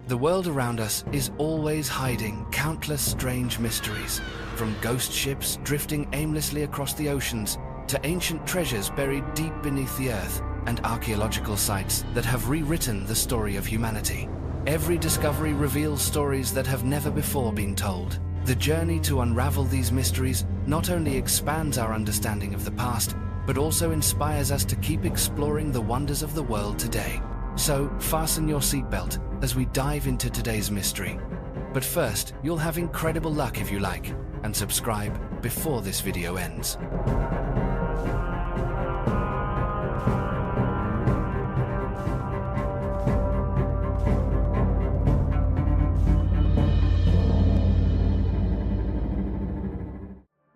The world around us is always hiding countless strange mysteries, from ghost ships drifting aimlessly across the oceans to ancient treasures buried deep beneath the earth and archaeological sites that have rewritten the story of humanity. Every discovery reveals stories that have never before been told. The journey to unravel these mysteries not only expands our understanding of the past, but also inspires us to keep exploring the wonders of the world today. So, fasten your seatbelt as we dive into today's mystery. But first, you'll have incredible luck if you like, and subscribe before this video ends.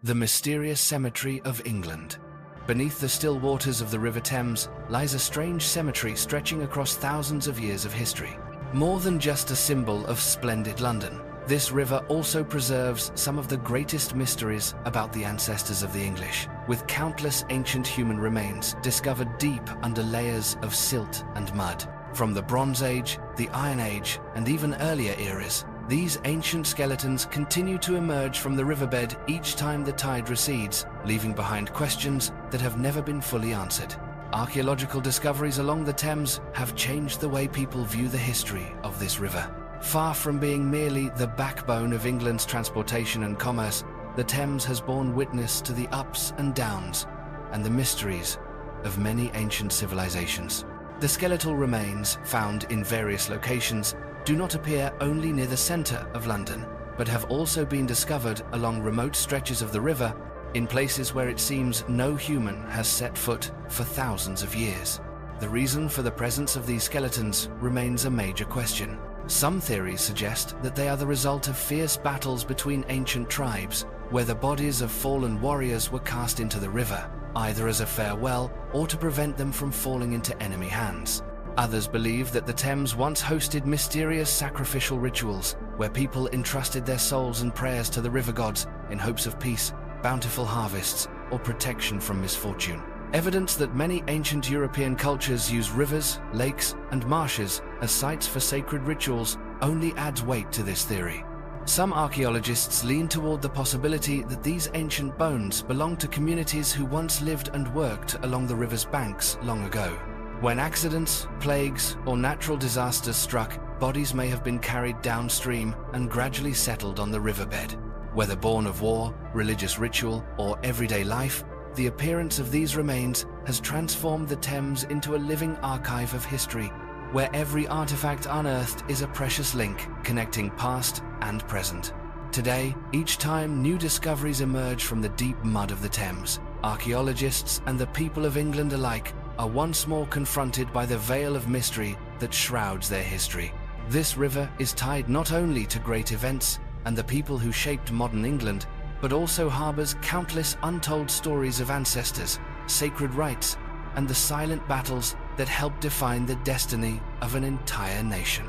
The mysterious cemetery of England. Beneath the still waters of the River Thames lies a strange cemetery stretching across thousands of years of history. More than just a symbol of splendid London, this river also preserves some of the greatest mysteries about the ancestors of the English, with countless ancient human remains discovered deep under layers of silt and mud. From the Bronze Age, the Iron Age, and even earlier eras, these ancient skeletons continue to emerge from the riverbed each time the tide recedes, leaving behind questions that have never been fully answered. Archaeological discoveries along the Thames have changed the way people view the history of this river. Far from being merely the backbone of England's transportation and commerce, the Thames has borne witness to the ups and downs and the mysteries of many ancient civilizations. The skeletal remains, found in various locations, do not appear only near the center of London, but have also been discovered along remote stretches of the river, in places where it seems no human has set foot for thousands of years. The reason for the presence of these skeletons remains a major question. Some theories suggest that they are the result of fierce battles between ancient tribes, where the bodies of fallen warriors were cast into the river, either as a farewell or to prevent them from falling into enemy hands. Others believe that the Thames once hosted mysterious sacrificial rituals, where people entrusted their souls and prayers to the river gods in hopes of peace, bountiful harvests, or protection from misfortune. Evidence that many ancient European cultures use rivers, lakes, and marshes as sites for sacred rituals only adds weight to this theory. Some archaeologists lean toward the possibility that these ancient bones belong to communities who once lived and worked along the river's banks long ago. When accidents, plagues, or natural disasters struck, bodies may have been carried downstream and gradually settled on the riverbed. Whether born of war, religious ritual, or everyday life, the appearance of these remains has transformed the Thames into a living archive of history, where every artifact unearthed is a precious link connecting past and present. Today, each time new discoveries emerge from the deep mud of the Thames, archaeologists and the people of England alike are once more confronted by the veil of mystery that shrouds their history. This river is tied not only to great events and the people who shaped modern England, but also harbors countless untold stories of ancestors, sacred rites, and the silent battles that helped define the destiny of an entire nation.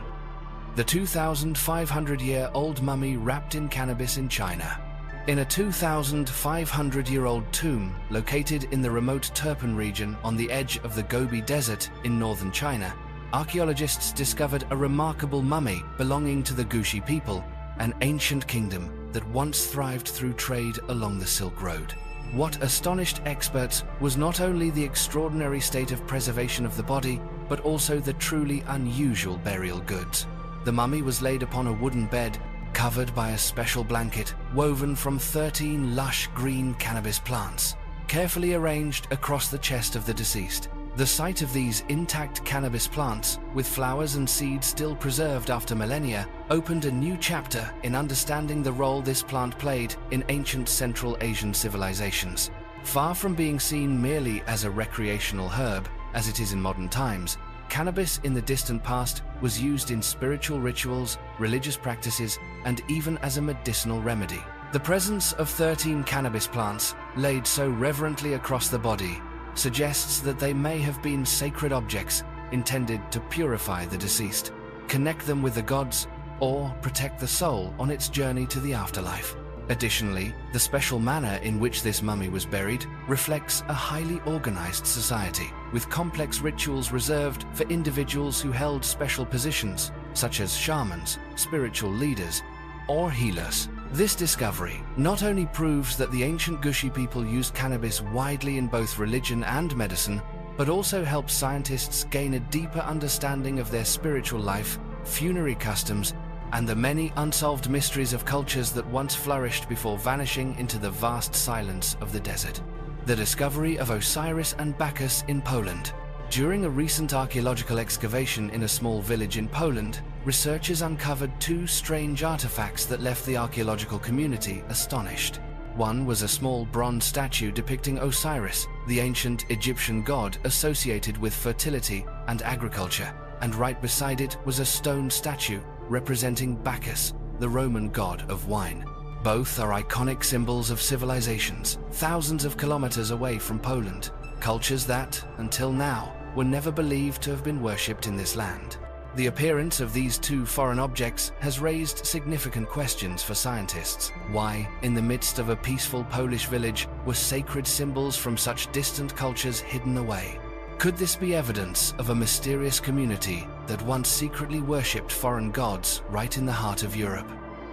The 2,500-year-old mummy wrapped in cannabis in China. In a 2,500-year-old tomb located in the remote Turpan region on the edge of the Gobi Desert in northern China, archaeologists discovered a remarkable mummy belonging to the Gushi people, an ancient kingdom that once thrived through trade along the Silk Road. What astonished experts was not only the extraordinary state of preservation of the body, but also the truly unusual burial goods. The mummy was laid upon a wooden bed, covered by a special blanket woven from 13 lush green cannabis plants, carefully arranged across the chest of the deceased. The sight of these intact cannabis plants, with flowers and seeds still preserved after millennia, opened a new chapter in understanding the role this plant played in ancient Central Asian civilizations. Far from being seen merely as a recreational herb, as it is in modern times, cannabis in the distant past was used in spiritual rituals, religious practices, and even as a medicinal remedy. The presence of 13 cannabis plants, laid so reverently across the body, suggests that they may have been sacred objects intended to purify the deceased, connect them with the gods, or protect the soul on its journey to the afterlife. Additionally, the special manner in which this mummy was buried reflects a highly organized society, with complex rituals reserved for individuals who held special positions, such as shamans, spiritual leaders, or healers. This discovery not only proves that the ancient Gushi people used cannabis widely in both religion and medicine, but also helps scientists gain a deeper understanding of their spiritual life, funerary customs, and the many unsolved mysteries of cultures that once flourished before vanishing into the vast silence of the desert. The discovery of Osiris and Bacchus in Poland. During a recent archaeological excavation in a small village in Poland, researchers uncovered two strange artifacts that left the archaeological community astonished. One was a small bronze statue depicting Osiris, the ancient Egyptian god associated with fertility and agriculture, and right beside it was a stone statue representing Bacchus, the Roman god of wine. Both are iconic symbols of civilizations thousands of kilometers away from Poland, cultures that, until now, were never believed to have been worshipped in this land. The appearance of these two foreign objects has raised significant questions for scientists. Why, in the midst of a peaceful Polish village, were sacred symbols from such distant cultures hidden away? Could this be evidence of a mysterious community that once secretly worshipped foreign gods right in the heart of Europe?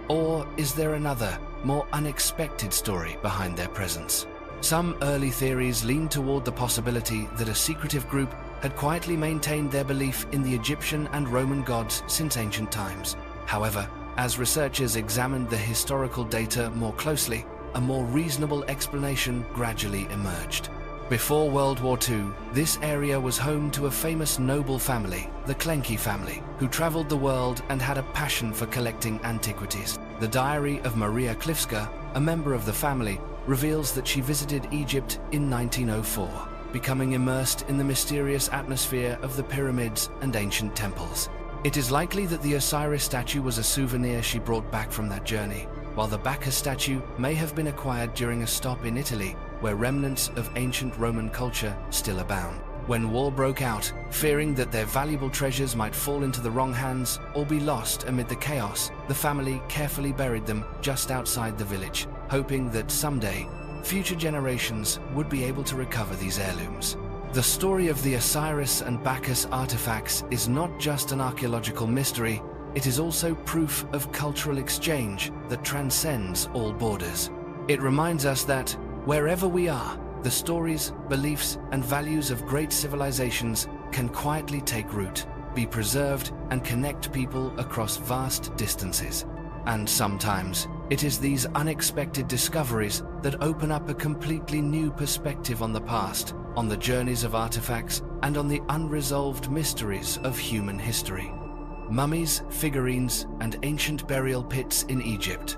Or is there another, more unexpected story behind their presence? Some early theories lean toward the possibility that a secretive group had quietly maintained their belief in the Egyptian and Roman gods since ancient times. However, as researchers examined the historical data more closely, a more reasonable explanation gradually emerged. Before World War II, this area was home to a famous noble family, the Klenki family, who traveled the world and had a passion for collecting antiquities. The diary of Maria Klifska, a member of the family, reveals that she visited Egypt in 1904, becoming immersed in the mysterious atmosphere of the pyramids and ancient temples. It is likely that the Osiris statue was a souvenir she brought back from that journey, while the Bacchus statue may have been acquired during a stop in Italy, where remnants of ancient Roman culture still abound. When war broke out, fearing that their valuable treasures might fall into the wrong hands or be lost amid the chaos, the family carefully buried them just outside the village, hoping that someday, future generations would be able to recover these heirlooms. The story of the Osiris and Bacchus artifacts is not just an archaeological mystery, it is also proof of cultural exchange that transcends all borders. It reminds us that, wherever we are, the stories, beliefs, and values of great civilizations can quietly take root, be preserved, and connect people across vast distances. And sometimes, it is these unexpected discoveries that open up a completely new perspective on the past, on the journeys of artifacts, and on the unresolved mysteries of human history. Mummies, figurines, and ancient burial pits in Egypt.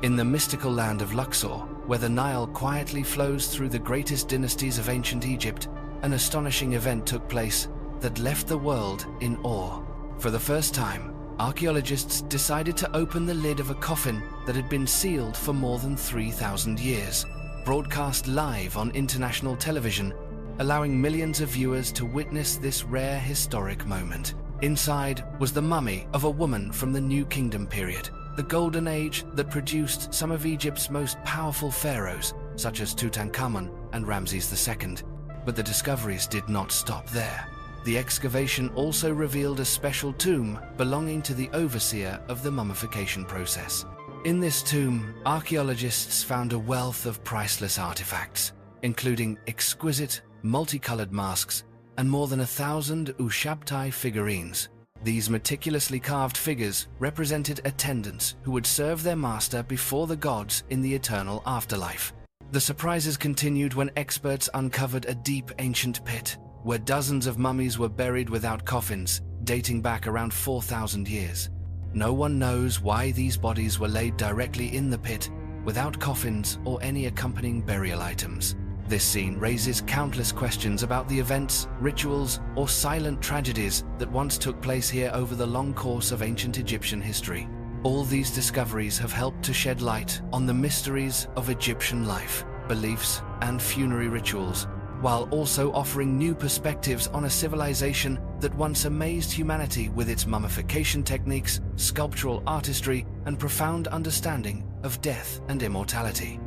In the mystical land of Luxor, where the Nile quietly flows through the greatest dynasties of ancient Egypt, an astonishing event took place that left the world in awe. For the first time, archaeologists decided to open the lid of a coffin that had been sealed for more than 3,000 years, broadcast live on international television, allowing millions of viewers to witness this rare historic moment. Inside was the mummy of a woman from the New Kingdom period, the golden age that produced some of Egypt's most powerful pharaohs, such as Tutankhamun and Ramses II. But the discoveries did not stop there. The excavation also revealed a special tomb belonging to the overseer of the mummification process. In this tomb, archaeologists found a wealth of priceless artifacts, including exquisite, multicolored masks and more than 1,000 Ushabtai figurines. These meticulously carved figures represented attendants who would serve their master before the gods in the eternal afterlife. The surprises continued when experts uncovered a deep ancient pit, where dozens of mummies were buried without coffins, dating back around 4,000 years. No one knows why these bodies were laid directly in the pit, without coffins or any accompanying burial items. This scene raises countless questions about the events, rituals, or silent tragedies that once took place here over the long course of ancient Egyptian history. All these discoveries have helped to shed light on the mysteries of Egyptian life, beliefs, and funerary rituals, while also offering new perspectives on a civilization that once amazed humanity with its mummification techniques, sculptural artistry, and profound understanding of death and immortality.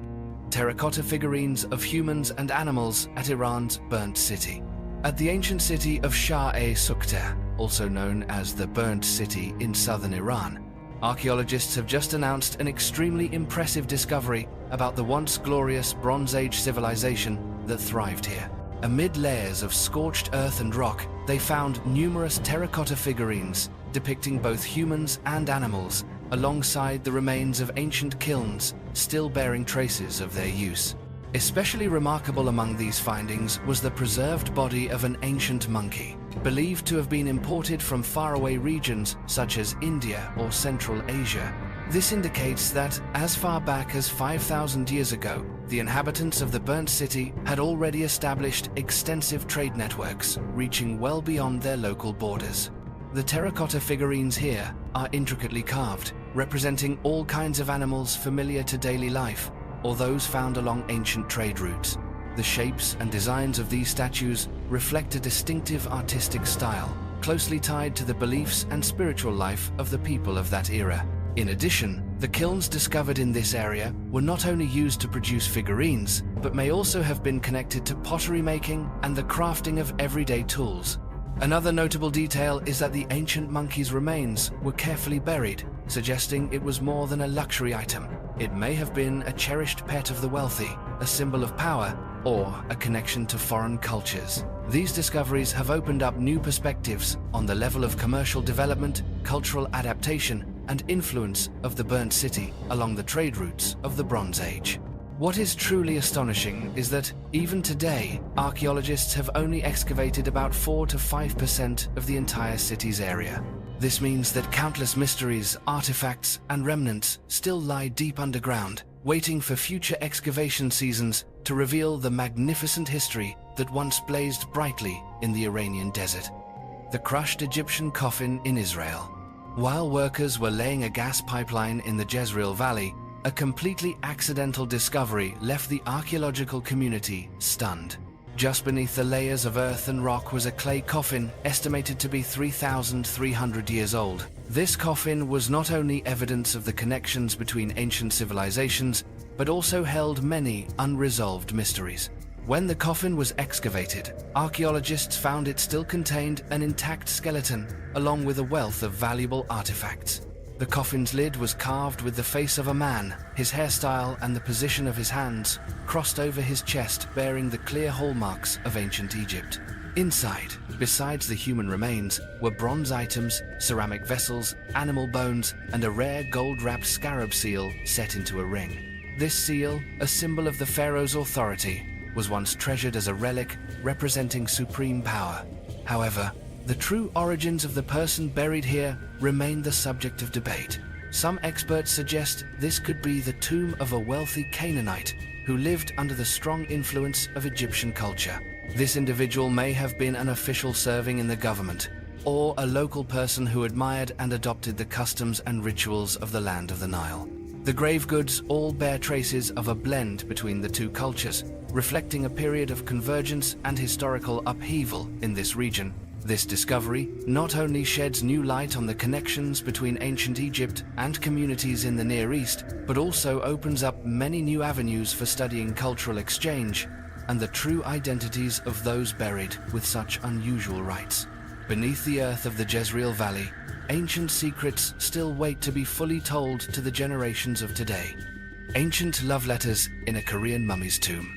Terracotta figurines of humans and animals at Iran's burnt city. At the ancient city of Shah-e-Sukhteh, also known as the Burnt City in southern Iran, archaeologists have just announced an extremely impressive discovery about the once glorious Bronze Age civilization that thrived here. Amid layers of scorched earth and rock, they found numerous terracotta figurines depicting both humans and animals, alongside the remains of ancient kilns still bearing traces of their use. Especially remarkable among these findings was the preserved body of an ancient monkey, believed to have been imported from faraway regions such as India or Central Asia. This indicates that, as far back as 5,000 years ago, the inhabitants of the burnt city had already established extensive trade networks, reaching well beyond their local borders. The terracotta figurines here are intricately carved, representing all kinds of animals familiar to daily life, or those found along ancient trade routes. The shapes and designs of these statues reflect a distinctive artistic style, closely tied to the beliefs and spiritual life of the people of that era. In addition, the kilns discovered in this area were not only used to produce figurines, but may also have been connected to pottery making and the crafting of everyday tools. Another notable detail is that the ancient monkey's remains were carefully buried, suggesting it was more than a luxury item. It may have been a cherished pet of the wealthy, a symbol of power, or a connection to foreign cultures. These discoveries have opened up new perspectives on the level of commercial development, cultural adaptation, and influence of the burnt city along the trade routes of the Bronze Age. What is truly astonishing is that, even today, archaeologists have only excavated about 4 to 5% of the entire city's area. This means that countless mysteries, artifacts, and remnants still lie deep underground, waiting for future excavation seasons to reveal the magnificent history that once blazed brightly in the Iranian desert. The crushed Egyptian coffin in Israel. While workers were laying a gas pipeline in the Jezreel Valley, a completely accidental discovery left the archaeological community stunned. Just beneath the layers of earth and rock was a clay coffin estimated to be 3,300 years old. This coffin was not only evidence of the connections between ancient civilizations, but also held many unresolved mysteries. When the coffin was excavated, archaeologists found it still contained an intact skeleton, along with a wealth of valuable artifacts. The coffin's lid was carved with the face of a man, his hairstyle and the position of his hands crossed over his chest, bearing the clear hallmarks of ancient Egypt. Inside, besides the human remains, were bronze items, ceramic vessels, animal bones, and a rare gold-wrapped scarab seal set into a ring. This seal, a symbol of the pharaoh's authority, was once treasured as a relic representing supreme power. However, the true origins of the person buried here remain the subject of debate. Some experts suggest this could be the tomb of a wealthy Canaanite who lived under the strong influence of Egyptian culture. This individual may have been an official serving in the government, or a local person who admired and adopted the customs and rituals of the land of the Nile. The grave goods all bear traces of a blend between the two cultures, reflecting a period of convergence and historical upheaval in this region. This discovery not only sheds new light on the connections between ancient Egypt and communities in the Near East, but also opens up many new avenues for studying cultural exchange and the true identities of those buried with such unusual rites. Beneath the earth of the Jezreel Valley, ancient secrets still wait to be fully told to the generations of today. Ancient love letters in a Korean mummy's tomb.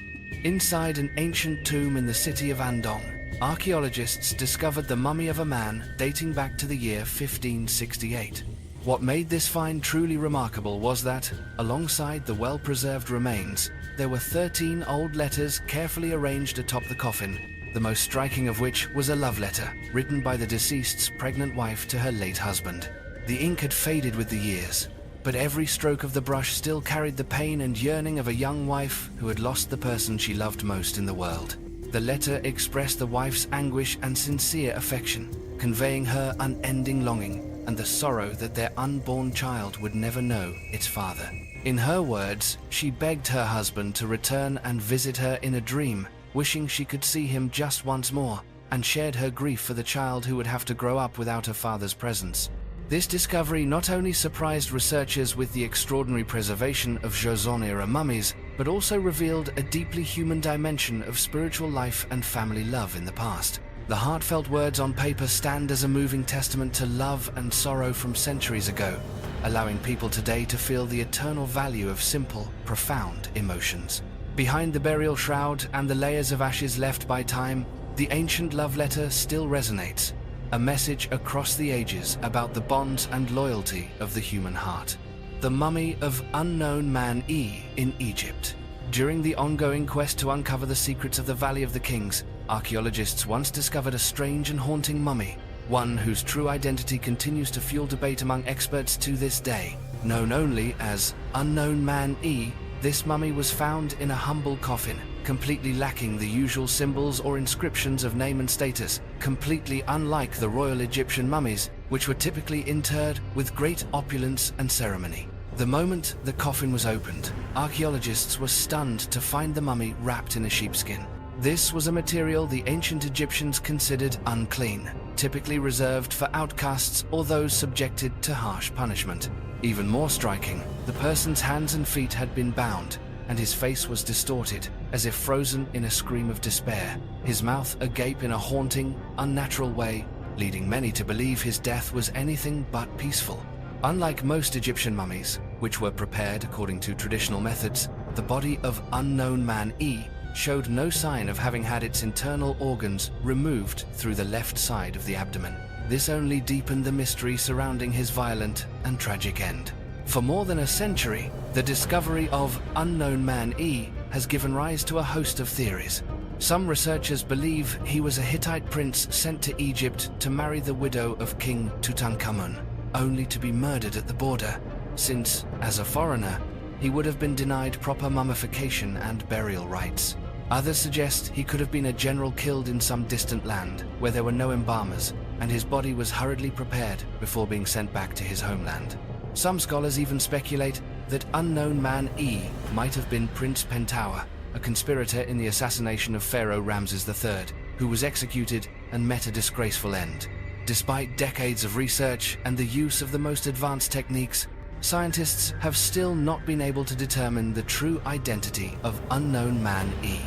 Inside an ancient tomb in the city of Andong, archaeologists discovered the mummy of a man dating back to the year 1568. What made this find truly remarkable was that, alongside the well-preserved remains, there were 13 old letters carefully arranged atop the coffin, the most striking of which was a love letter written by the deceased's pregnant wife to her late husband. The ink had faded with the years, but every stroke of the brush still carried the pain and yearning of a young wife who had lost the person she loved most in the world. The letter expressed the wife's anguish and sincere affection, conveying her unending longing and the sorrow that their unborn child would never know its father. In her words, she begged her husband to return and visit her in a dream, wishing she could see him just once more, and shared her grief for the child who would have to grow up without her father's presence. This discovery not only surprised researchers with the extraordinary preservation of Joseon-era mummies, but also revealed a deeply human dimension of spiritual life and family love in the past. The heartfelt words on paper stand as a moving testament to love and sorrow from centuries ago, allowing people today to feel the eternal value of simple, profound emotions. Behind the burial shroud and the layers of ashes left by time, the ancient love letter still resonates, a message across the ages about the bonds and loyalty of the human heart. The mummy of unknown man E in Egypt. During the ongoing quest to uncover the secrets of the Valley of the Kings, archaeologists once discovered a strange and haunting mummy, one whose true identity continues to fuel debate among experts to this day. Known only as Unknown Man E, this mummy was found in a humble coffin, completely lacking the usual symbols or inscriptions of name and status, completely unlike the royal Egyptian mummies, which were typically interred with great opulence and ceremony. The moment the coffin was opened, archaeologists were stunned to find the mummy wrapped in a sheepskin. This was a material the ancient Egyptians considered unclean, typically reserved for outcasts or those subjected to harsh punishment. Even more striking, the person's hands and feet had been bound, and his face was distorted, as if frozen in a scream of despair, his mouth agape in a haunting, unnatural way, leading many to believe his death was anything but peaceful. Unlike most Egyptian mummies, which were prepared according to traditional methods, the body of Unknown Man E showed no sign of having had its internal organs removed through the left side of the abdomen. This only deepened the mystery surrounding his violent and tragic end. For more than a century, the discovery of Unknown Man E has given rise to a host of theories. Some researchers believe he was a Hittite prince sent to Egypt to marry the widow of King Tutankhamun, only to be murdered at the border, since, as a foreigner, he would have been denied proper mummification and burial rites. Others suggest he could have been a general killed in some distant land where there were no embalmers, and his body was hurriedly prepared before being sent back to his homeland. Some scholars even speculate that Unknown Man E might have been Prince Pentawer, a conspirator in the assassination of Pharaoh Ramses III, who was executed and met a disgraceful end. Despite decades of research and the use of the most advanced techniques, scientists have still not been able to determine the true identity of Unknown Man E.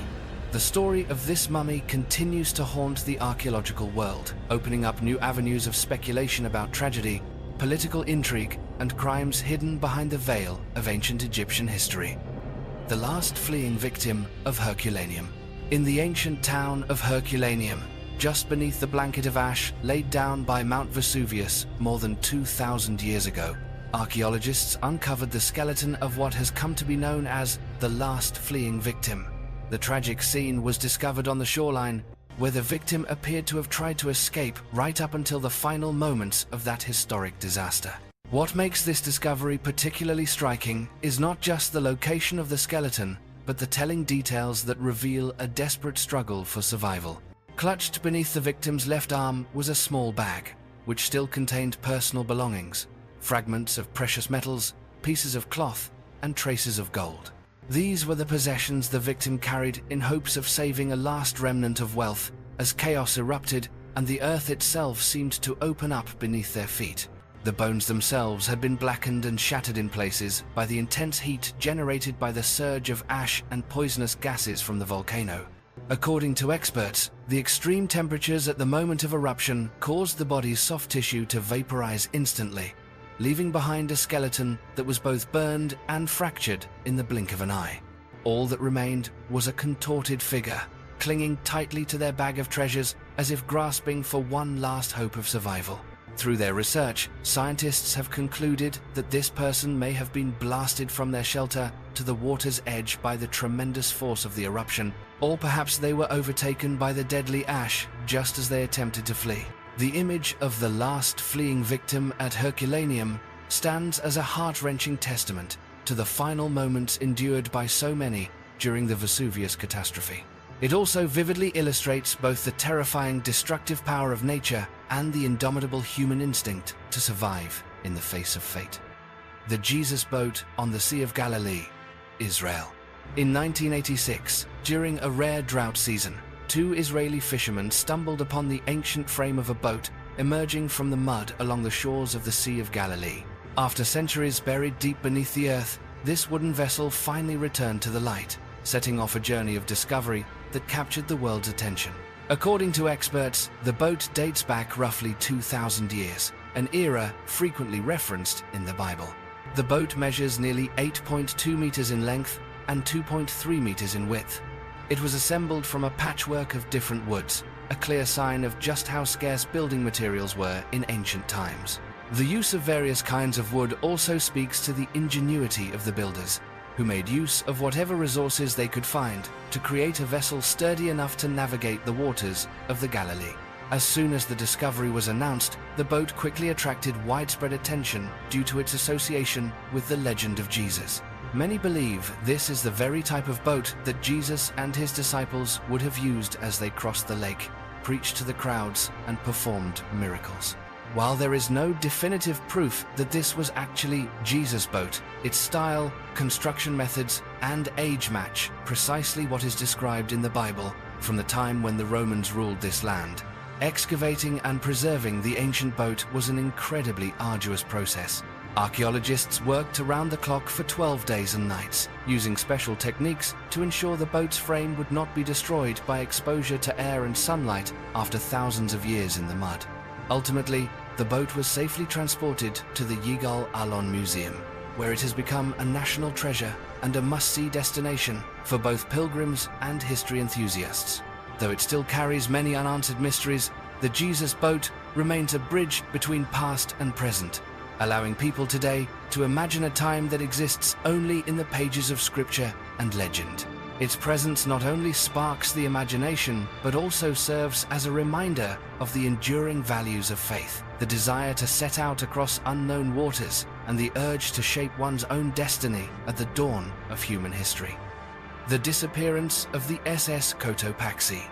The story of this mummy continues to haunt the archaeological world, opening up new avenues of speculation about tragedy, political intrigue, and crimes hidden behind the veil of ancient Egyptian history. The last fleeing victim of Herculaneum. In the ancient town of Herculaneum, just beneath the blanket of ash laid down by Mount Vesuvius more than 2,000 years ago, archaeologists uncovered the skeleton of what has come to be known as the last fleeing victim. The tragic scene was discovered on the shoreline, where the victim appeared to have tried to escape right up until the final moments of that historic disaster. What makes this discovery particularly striking is not just the location of the skeleton, but the telling details that reveal a desperate struggle for survival. Clutched beneath the victim's left arm was a small bag, which still contained personal belongings, fragments of precious metals, pieces of cloth, and traces of gold. These were the possessions the victim carried in hopes of saving a last remnant of wealth as chaos erupted and the earth itself seemed to open up beneath their feet. The bones themselves had been blackened and shattered in places by the intense heat generated by the surge of ash and poisonous gases from the volcano. According to experts, the extreme temperatures at the moment of eruption caused the body's soft tissue to vaporize instantly, leaving behind a skeleton that was both burned and fractured in the blink of an eye. All that remained was a contorted figure, clinging tightly to their bag of treasures as if grasping for one last hope of survival. Through their research, scientists have concluded that this person may have been blasted from their shelter to the water's edge by the tremendous force of the eruption, or perhaps they were overtaken by the deadly ash just as they attempted to flee. The image of the last fleeing victim at Herculaneum stands as a heart-wrenching testament to the final moments endured by so many during the Vesuvius catastrophe. It also vividly illustrates both the terrifying destructive power of nature and the indomitable human instinct to survive in the face of fate. The Jesus boat on the Sea of Galilee, Israel. In 1986, during a rare drought season, 2 Israeli fishermen stumbled upon the ancient frame of a boat emerging from the mud along the shores of the Sea of Galilee. After centuries buried deep beneath the earth, this wooden vessel finally returned to the light, setting off a journey of discovery that captured the world's attention. According to experts, the boat dates back roughly 2,000 years, an era frequently referenced in the Bible. The boat measures nearly 8.2 meters in length and 2.3 meters in width. It was assembled from a patchwork of different woods, a clear sign of just how scarce building materials were in ancient times. The use of various kinds of wood also speaks to the ingenuity of the builders, who made use of whatever resources they could find to create a vessel sturdy enough to navigate the waters of the Galilee. As soon as the discovery was announced, the boat quickly attracted widespread attention due to its association with the legend of Jesus. Many believe this is the very type of boat that Jesus and his disciples would have used as they crossed the lake, preached to the crowds, and performed miracles. While there is no definitive proof that this was actually Jesus' boat, its style, construction methods, and age match precisely what is described in the Bible from the time when the Romans ruled this land. Excavating and preserving the ancient boat was an incredibly arduous process. Archaeologists worked around the clock for 12 days and nights, using special techniques to ensure the boat's frame would not be destroyed by exposure to air and sunlight after thousands of years in the mud. Ultimately, the boat was safely transported to the Yigal Allon Museum, where it has become a national treasure and a must-see destination for both pilgrims and history enthusiasts. Though it still carries many unanswered mysteries, the Jesus boat remains a bridge between past and present, allowing people today to imagine a time that exists only in the pages of scripture and legend. Its presence not only sparks the imagination, but also serves as a reminder of the enduring values of faith, the desire to set out across unknown waters, and the urge to shape one's own destiny at the dawn of human history. The disappearance of the SS Cotopaxi.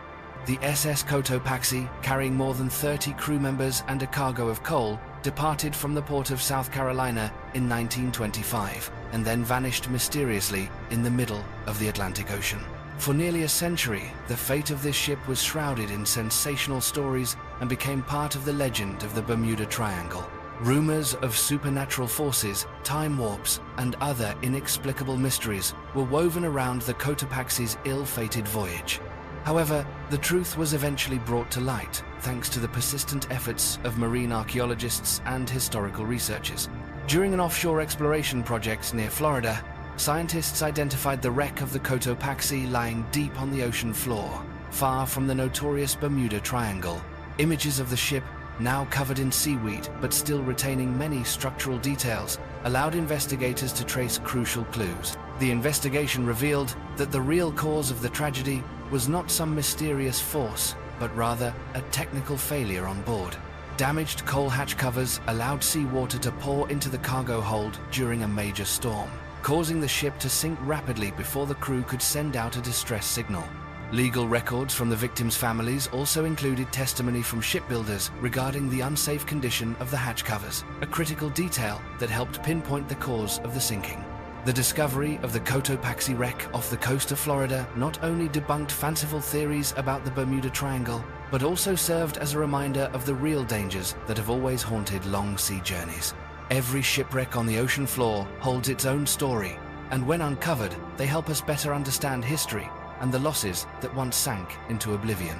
The SS Cotopaxi, carrying more than 30 crew members and a cargo of coal, departed from the port of South Carolina in 1925 and then vanished mysteriously in the middle of the Atlantic Ocean. For nearly a century, the fate of this ship was shrouded in sensational stories and became part of the legend of the Bermuda Triangle. Rumors of supernatural forces, time warps, and other inexplicable mysteries were woven around the Cotopaxi's ill-fated voyage. However, the truth was eventually brought to light thanks to the persistent efforts of marine archaeologists and historical researchers. During an offshore exploration project near Florida, scientists identified the wreck of the Cotopaxi lying deep on the ocean floor, far from the notorious Bermuda Triangle. Images of the ship, now covered in seaweed but still retaining many structural details, allowed investigators to trace crucial clues. The investigation revealed that the real cause of the tragedy was not some mysterious force, but rather a technical failure on board. Damaged coal hatch covers allowed seawater to pour into the cargo hold during a major storm, causing the ship to sink rapidly before the crew could send out a distress signal. Legal records from the victims' families also included testimony from shipbuilders regarding the unsafe condition of the hatch covers, a critical detail that helped pinpoint the cause of the sinking. The discovery of the Cotopaxi wreck off the coast of Florida not only debunked fanciful theories about the Bermuda Triangle, but also served as a reminder of the real dangers that have always haunted long sea journeys. Every shipwreck on the ocean floor holds its own story, and when uncovered, they help us better understand history and the losses that once sank into oblivion.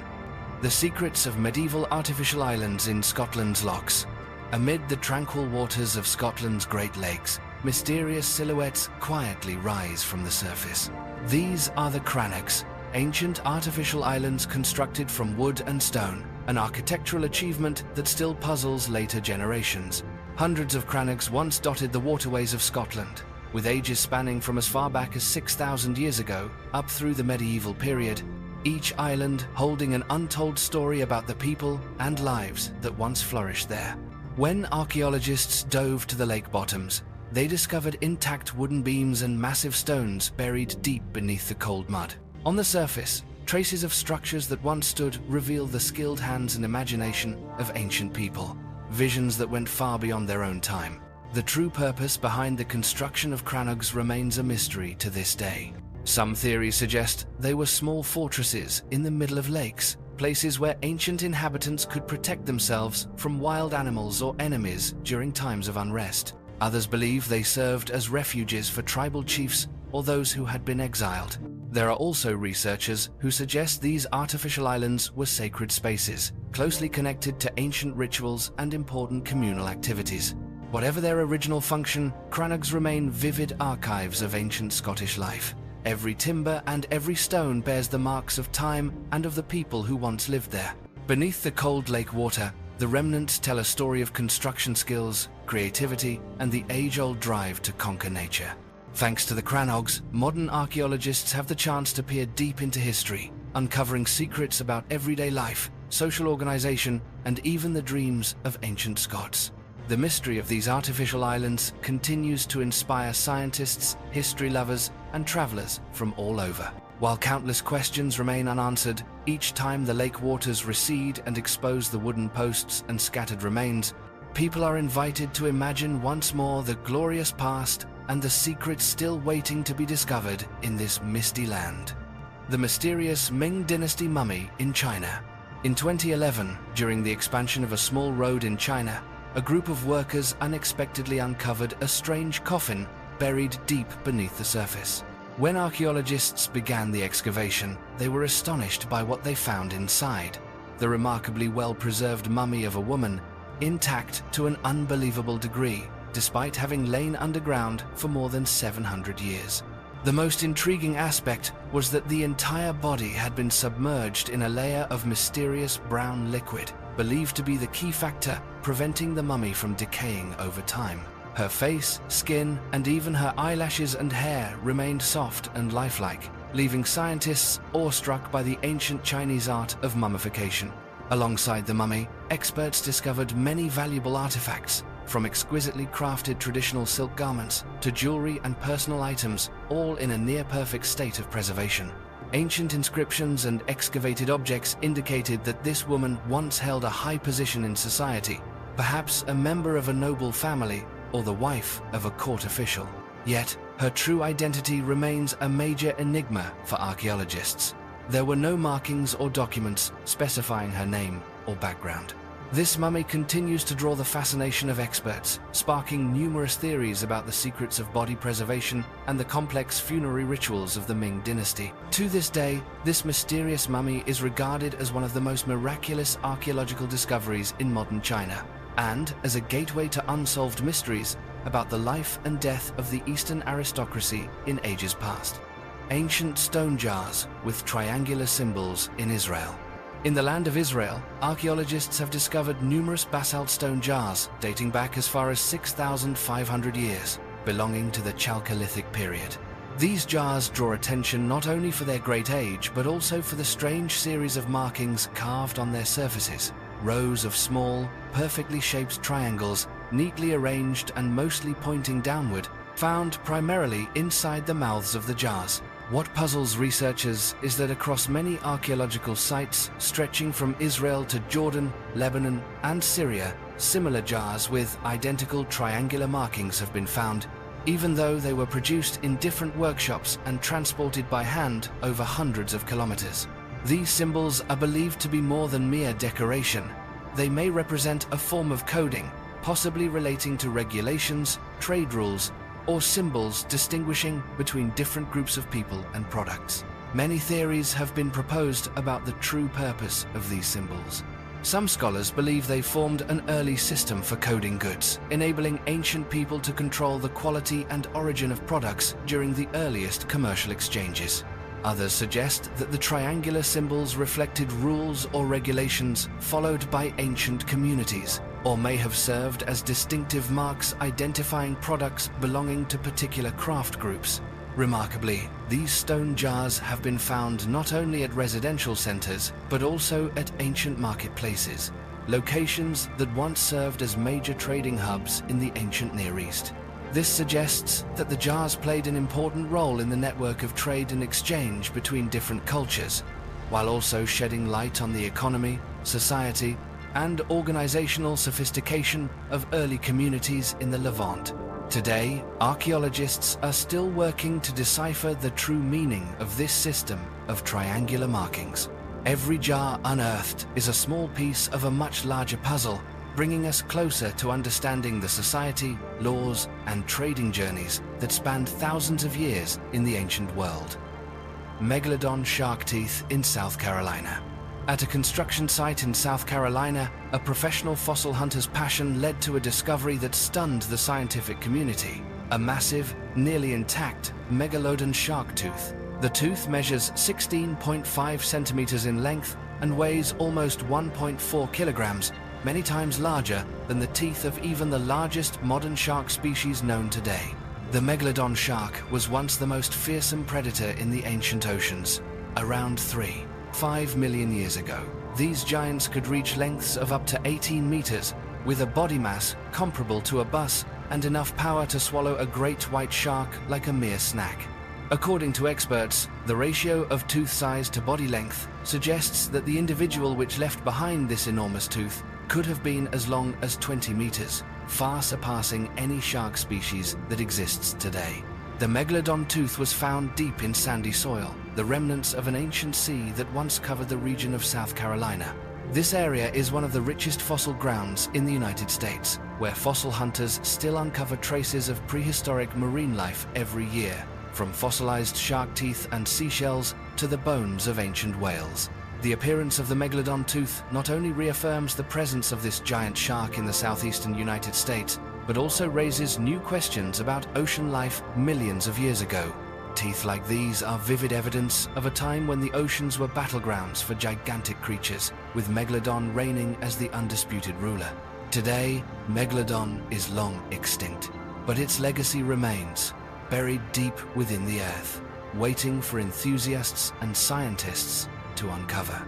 The secrets of medieval artificial islands in Scotland's Lochs. Amid the tranquil waters of Scotland's Great Lakes, mysterious silhouettes quietly rise from the surface. These are the crannogs, ancient artificial islands constructed from wood and stone, an architectural achievement that still puzzles later generations. Hundreds of crannogs once dotted the waterways of Scotland, with ages spanning from as far back as 6,000 years ago up through the medieval period, each island holding an untold story about the people and lives that once flourished there. When archaeologists dove to the lake bottoms, they discovered intact wooden beams and massive stones buried deep beneath the cold mud. On the surface, traces of structures that once stood reveal the skilled hands and imagination of ancient people, visions that went far beyond their own time. The true purpose behind the construction of crannogs remains a mystery to this day. Some theories suggest they were small fortresses in the middle of lakes, places where ancient inhabitants could protect themselves from wild animals or enemies during times of unrest. Others believe they served as refuges for tribal chiefs or those who had been exiled. There are also researchers who suggest these artificial islands were sacred spaces, closely connected to ancient rituals and important communal activities. Whatever their original function, crannogs remain vivid archives of ancient Scottish life. Every timber and every stone bears the marks of time and of the people who once lived there. Beneath the cold lake water, the remnants tell a story of construction skills, creativity, and the age-old drive to conquer nature. Thanks to the crannogs, modern archaeologists have the chance to peer deep into history, uncovering secrets about everyday life, social organization, and even the dreams of ancient Scots. The mystery of these artificial islands continues to inspire scientists, history lovers, and travelers from all over. While countless questions remain unanswered, each time the lake waters recede and expose the wooden posts and scattered remains, people are invited to imagine once more the glorious past and the secrets still waiting to be discovered in this misty land. The mysterious Ming Dynasty mummy in China. In 2011, during the expansion of a small road in China, a group of workers unexpectedly uncovered a strange coffin buried deep beneath the surface. When archaeologists began the excavation, they were astonished by what they found inside. The remarkably well-preserved mummy of a woman, intact to an unbelievable degree, despite having lain underground for more than 700 years. The most intriguing aspect was that the entire body had been submerged in a layer of mysterious brown liquid, believed to be the key factor preventing the mummy from decaying over time. Her face, skin, and even her eyelashes and hair remained soft and lifelike, leaving scientists awestruck by the ancient Chinese art of mummification. Alongside the mummy, experts discovered many valuable artifacts, from exquisitely crafted traditional silk garments to jewelry and personal items, all in a near-perfect state of preservation. Ancient inscriptions and excavated objects indicated that this woman once held a high position in society, perhaps a member of a noble family or the wife of a court official. Yet, her true identity remains a major enigma for archaeologists. There were no markings or documents specifying her name or background. This mummy continues to draw the fascination of experts, sparking numerous theories about the secrets of body preservation and the complex funerary rituals of the Ming Dynasty. To this day, this mysterious mummy is regarded as one of the most miraculous archaeological discoveries in modern China, and as a gateway to unsolved mysteries about the life and death of the Eastern aristocracy in ages past. Ancient stone jars with triangular symbols in Israel. In the land of Israel, archaeologists have discovered numerous basalt stone jars dating back as far as 6,500 years, belonging to the Chalcolithic period. These jars draw attention not only for their great age, but also for the strange series of markings carved on their surfaces. Rows of small, perfectly shaped triangles, neatly arranged and mostly pointing downward, found primarily inside the mouths of the jars. What puzzles researchers is that across many archaeological sites stretching from Israel to Jordan, Lebanon, and Syria, similar jars with identical triangular markings have been found, even though they were produced in different workshops and transported by hand over hundreds of kilometers. These symbols are believed to be more than mere decoration. They may represent a form of coding, possibly relating to regulations, trade rules, or symbols distinguishing between different groups of people and products. Many theories have been proposed about the true purpose of these symbols. Some scholars believe they formed an early system for coding goods, enabling ancient people to control the quality and origin of products during the earliest commercial exchanges. Others suggest that the triangular symbols reflected rules or regulations followed by ancient communities, or may have served as distinctive marks identifying products belonging to particular craft groups. Remarkably, these stone jars have been found not only at residential centers, but also at ancient marketplaces, locations that once served as major trading hubs in the ancient Near East. This suggests that the jars played an important role in the network of trade and exchange between different cultures, while also shedding light on the economy, society, and organizational sophistication of early communities in the Levant. Today, archaeologists are still working to decipher the true meaning of this system of triangular markings. Every jar unearthed is a small piece of a much larger puzzle, bringing us closer to understanding the society, laws, and trading journeys that spanned thousands of years in the ancient world. Megalodon shark teeth in South Carolina. At a construction site in South Carolina, a professional fossil hunter's passion led to a discovery that stunned the scientific community: a massive, nearly intact Megalodon shark tooth. The tooth measures 16.5 centimeters in length and weighs almost 1.4 kilograms, many times larger than the teeth of even the largest modern shark species known today. The Megalodon shark was once the most fearsome predator in the ancient oceans. Around 3.5 million years ago, these giants could reach lengths of up to 18 meters, with a body mass comparable to a bus and enough power to swallow a great white shark like a mere snack. According to experts, the ratio of tooth size to body length suggests that the individual which left behind this enormous tooth could have been as long as 20 meters, far surpassing any shark species that exists today. The Megalodon tooth was found deep in sandy soil, the remnants of an ancient sea that once covered the region of South Carolina. This area is one of the richest fossil grounds in the United States, where fossil hunters still uncover traces of prehistoric marine life every year, from fossilized shark teeth and seashells to the bones of ancient whales. The appearance of the Megalodon tooth not only reaffirms the presence of this giant shark in the southeastern United States, but also raises new questions about ocean life millions of years ago. Teeth like these are vivid evidence of a time when the oceans were battlegrounds for gigantic creatures, with Megalodon reigning as the undisputed ruler. Today, Megalodon is long extinct, but its legacy remains, buried deep within the earth, waiting for enthusiasts and scientists to uncover.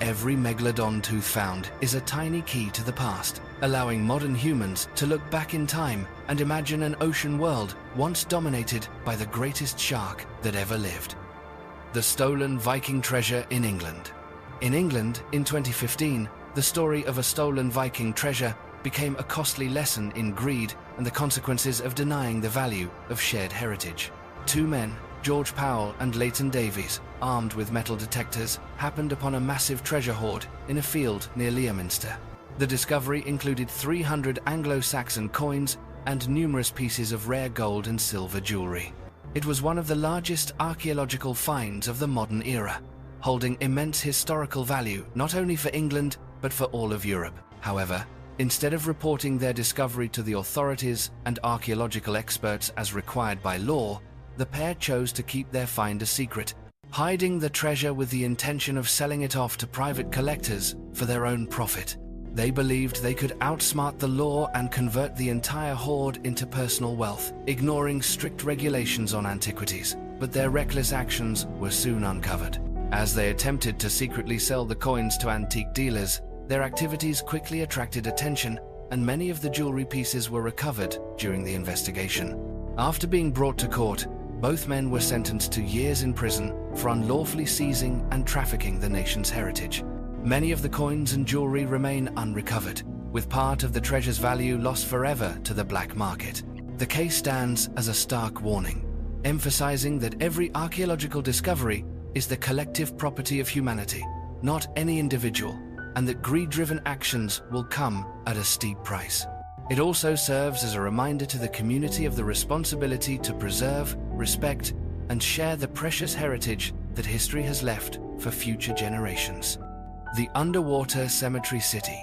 Every Megalodon tooth found is a tiny key to the past, allowing modern humans to look back in time and imagine an ocean world once dominated by the greatest shark that ever lived. The stolen Viking treasure in England. In England, in 2015, the story of a stolen Viking treasure became a costly lesson in greed and the consequences of denying the value of shared heritage. Two men, George Powell and Leighton Davies, armed with metal detectors, happened upon a massive treasure hoard in a field near Leominster. The discovery included 300 Anglo-Saxon coins and numerous pieces of rare gold and silver jewelry. It was one of the largest archaeological finds of the modern era, holding immense historical value not only for England but for all of Europe. However, instead of reporting their discovery to the authorities and archaeological experts as required by law, the pair chose to keep their find a secret, hiding the treasure with the intention of selling it off to private collectors for their own profit. They believed they could outsmart the law and convert the entire hoard into personal wealth, ignoring strict regulations on antiquities. But their reckless actions were soon uncovered. As they attempted to secretly sell the coins to antique dealers, their activities quickly attracted attention, and many of the jewelry pieces were recovered during the investigation. After being brought to court, both men were sentenced to years in prison for unlawfully seizing and trafficking the nation's heritage. Many of the coins and jewelry remain unrecovered, with part of the treasure's value lost forever to the black market. The case stands as a stark warning, emphasizing that every archaeological discovery is the collective property of humanity, not any individual, and that greed-driven actions will come at a steep price. It also serves as a reminder to the community of the responsibility to preserve, respect, and share the precious heritage that history has left for future generations. The underwater cemetery city.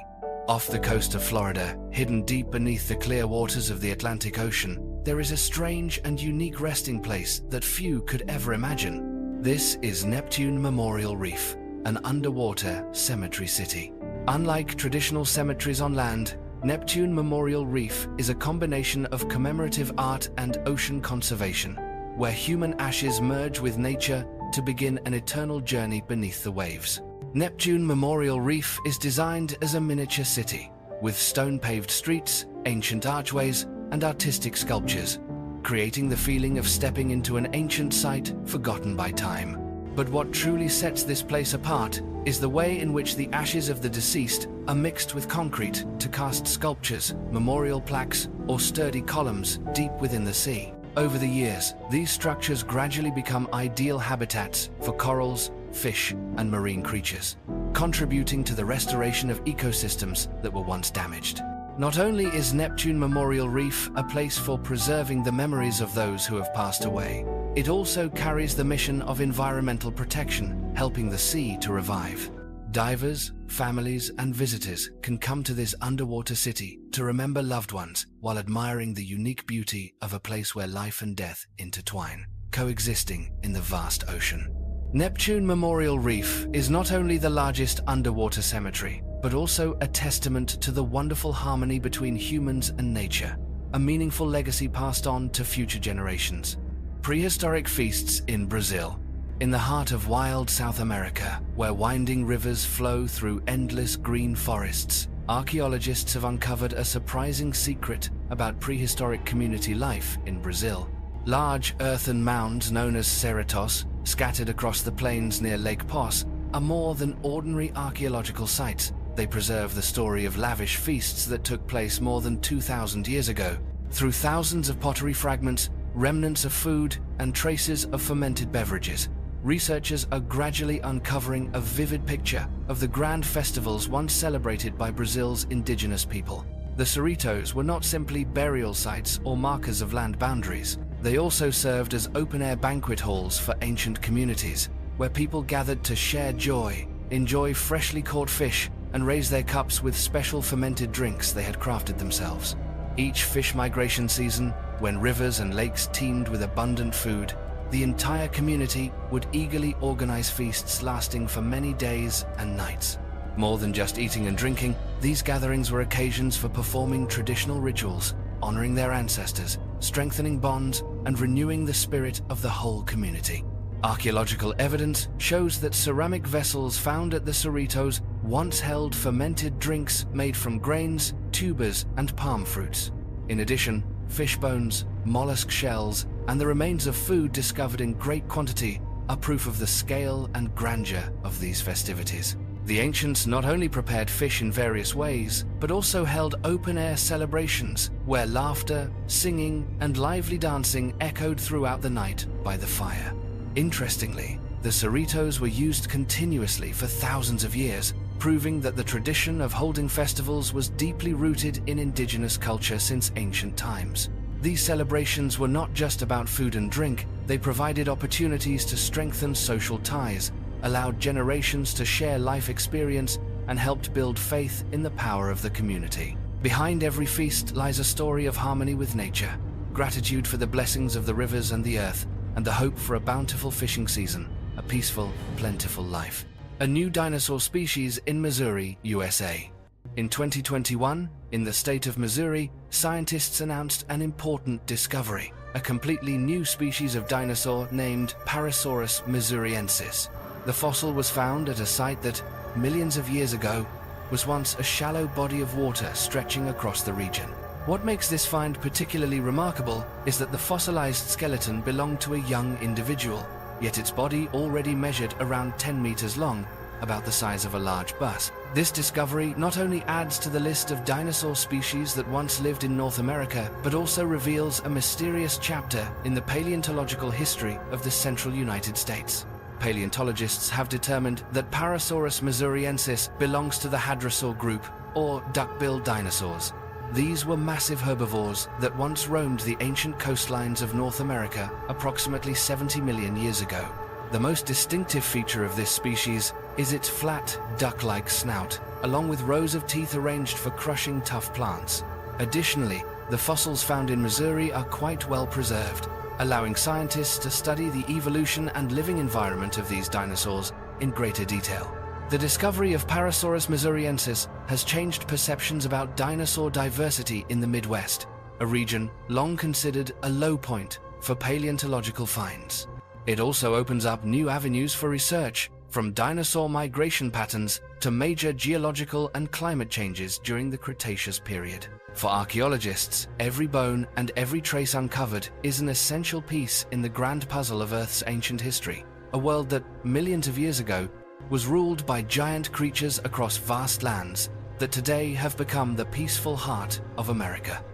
Off the coast of Florida, hidden deep beneath the clear waters of the Atlantic Ocean, there is a strange and unique resting place that few could ever imagine. This is Neptune Memorial Reef, an underwater cemetery city. Unlike traditional cemeteries on land, Neptune Memorial Reef is a combination of commemorative art and ocean conservation, where human ashes merge with nature to begin an eternal journey beneath the waves. Neptune Memorial Reef is designed as a miniature city, with stone-paved streets, ancient archways, and artistic sculptures, creating the feeling of stepping into an ancient site forgotten by time. But what truly sets this place apart is the way in which the ashes of the deceased are mixed with concrete to cast sculptures, memorial plaques, or sturdy columns deep within the sea. Over the years, these structures gradually become ideal habitats for corals, fish, and marine creatures, contributing to the restoration of ecosystems that were once damaged. Not only is Neptune Memorial Reef a place for preserving the memories of those who have passed away, it also carries the mission of environmental protection, helping the sea to revive. Divers, families, and visitors can come to this underwater city to remember loved ones while admiring the unique beauty of a place where life and death intertwine, coexisting in the vast ocean. Neptune Memorial Reef is not only the largest underwater cemetery, but also a testament to the wonderful harmony between humans and nature, a meaningful legacy passed on to future generations. Prehistoric feasts in Brazil. In the heart of wild South America, where winding rivers flow through endless green forests, archaeologists have uncovered a surprising secret about prehistoric community life in Brazil. Large earthen mounds known as cerritos, scattered across the plains near Lake Poço, are more than ordinary archaeological sites. They preserve the story of lavish feasts that took place more than 2,000 years ago. Through thousands of pottery fragments, remnants of food, and traces of fermented beverages, researchers are gradually uncovering a vivid picture of the grand festivals once celebrated by Brazil's indigenous people. The cerritos were not simply burial sites or markers of land boundaries. They also served as open-air banquet halls for ancient communities, where people gathered to share joy, enjoy freshly caught fish, and raise their cups with special fermented drinks they had crafted themselves. Each fish migration season, when rivers and lakes teemed with abundant food, the entire community would eagerly organize feasts lasting for many days and nights. More than just eating and drinking, these gatherings were occasions for performing traditional rituals, honoring their ancestors, strengthening bonds, and renewing the spirit of the whole community. Archaeological evidence shows that ceramic vessels found at the cerritos once held fermented drinks made from grains, tubers, and palm fruits. In addition, fish bones, mollusk shells, and the remains of food discovered in great quantity are proof of the scale and grandeur of these festivities. The ancients not only prepared fish in various ways, but also held open-air celebrations where laughter, singing, and lively dancing echoed throughout the night by the fire. Interestingly, the cerritos were used continuously for thousands of years, proving that the tradition of holding festivals was deeply rooted in indigenous culture since ancient times. These celebrations were not just about food and drink, they provided opportunities to strengthen social ties, allowed generations to share life experience, and helped build faith in the power of the community. Behind every feast lies a story of harmony with nature, gratitude for the blessings of the rivers and the earth, and the hope for a bountiful fishing season, a peaceful, plentiful life. A new dinosaur species in Missouri, USA. In 2021, in the state of Missouri, scientists announced an important discovery, a completely new species of dinosaur named Parasaurus missouriensis. The fossil was found at a site that, millions of years ago, was once a shallow body of water stretching across the region. What makes this find particularly remarkable is that the fossilized skeleton belonged to a young individual, yet its body already measured around 10 meters long, about the size of a large bus. This discovery not only adds to the list of dinosaur species that once lived in North America, but also reveals a mysterious chapter in the paleontological history of the central United States. Paleontologists have determined that Parasaurus missouriensis belongs to the hadrosaur group, or duck-billed dinosaurs. These were massive herbivores that once roamed the ancient coastlines of North America approximately 70 million years ago. The most distinctive feature of this species is its flat, duck-like snout, along with rows of teeth arranged for crushing tough plants. Additionally, the fossils found in Missouri are quite well preserved, allowing scientists to study the evolution and living environment of these dinosaurs in greater detail. The discovery of Parasaurus missouriensis has changed perceptions about dinosaur diversity in the Midwest, a region long considered a low point for paleontological finds. It also opens up new avenues for research, from dinosaur migration patterns to major geological and climate changes during the Cretaceous period. For archaeologists, every bone and every trace uncovered is an essential piece in the grand puzzle of Earth's ancient history, a world that, millions of years ago, was ruled by giant creatures across vast lands that today have become the peaceful heart of America.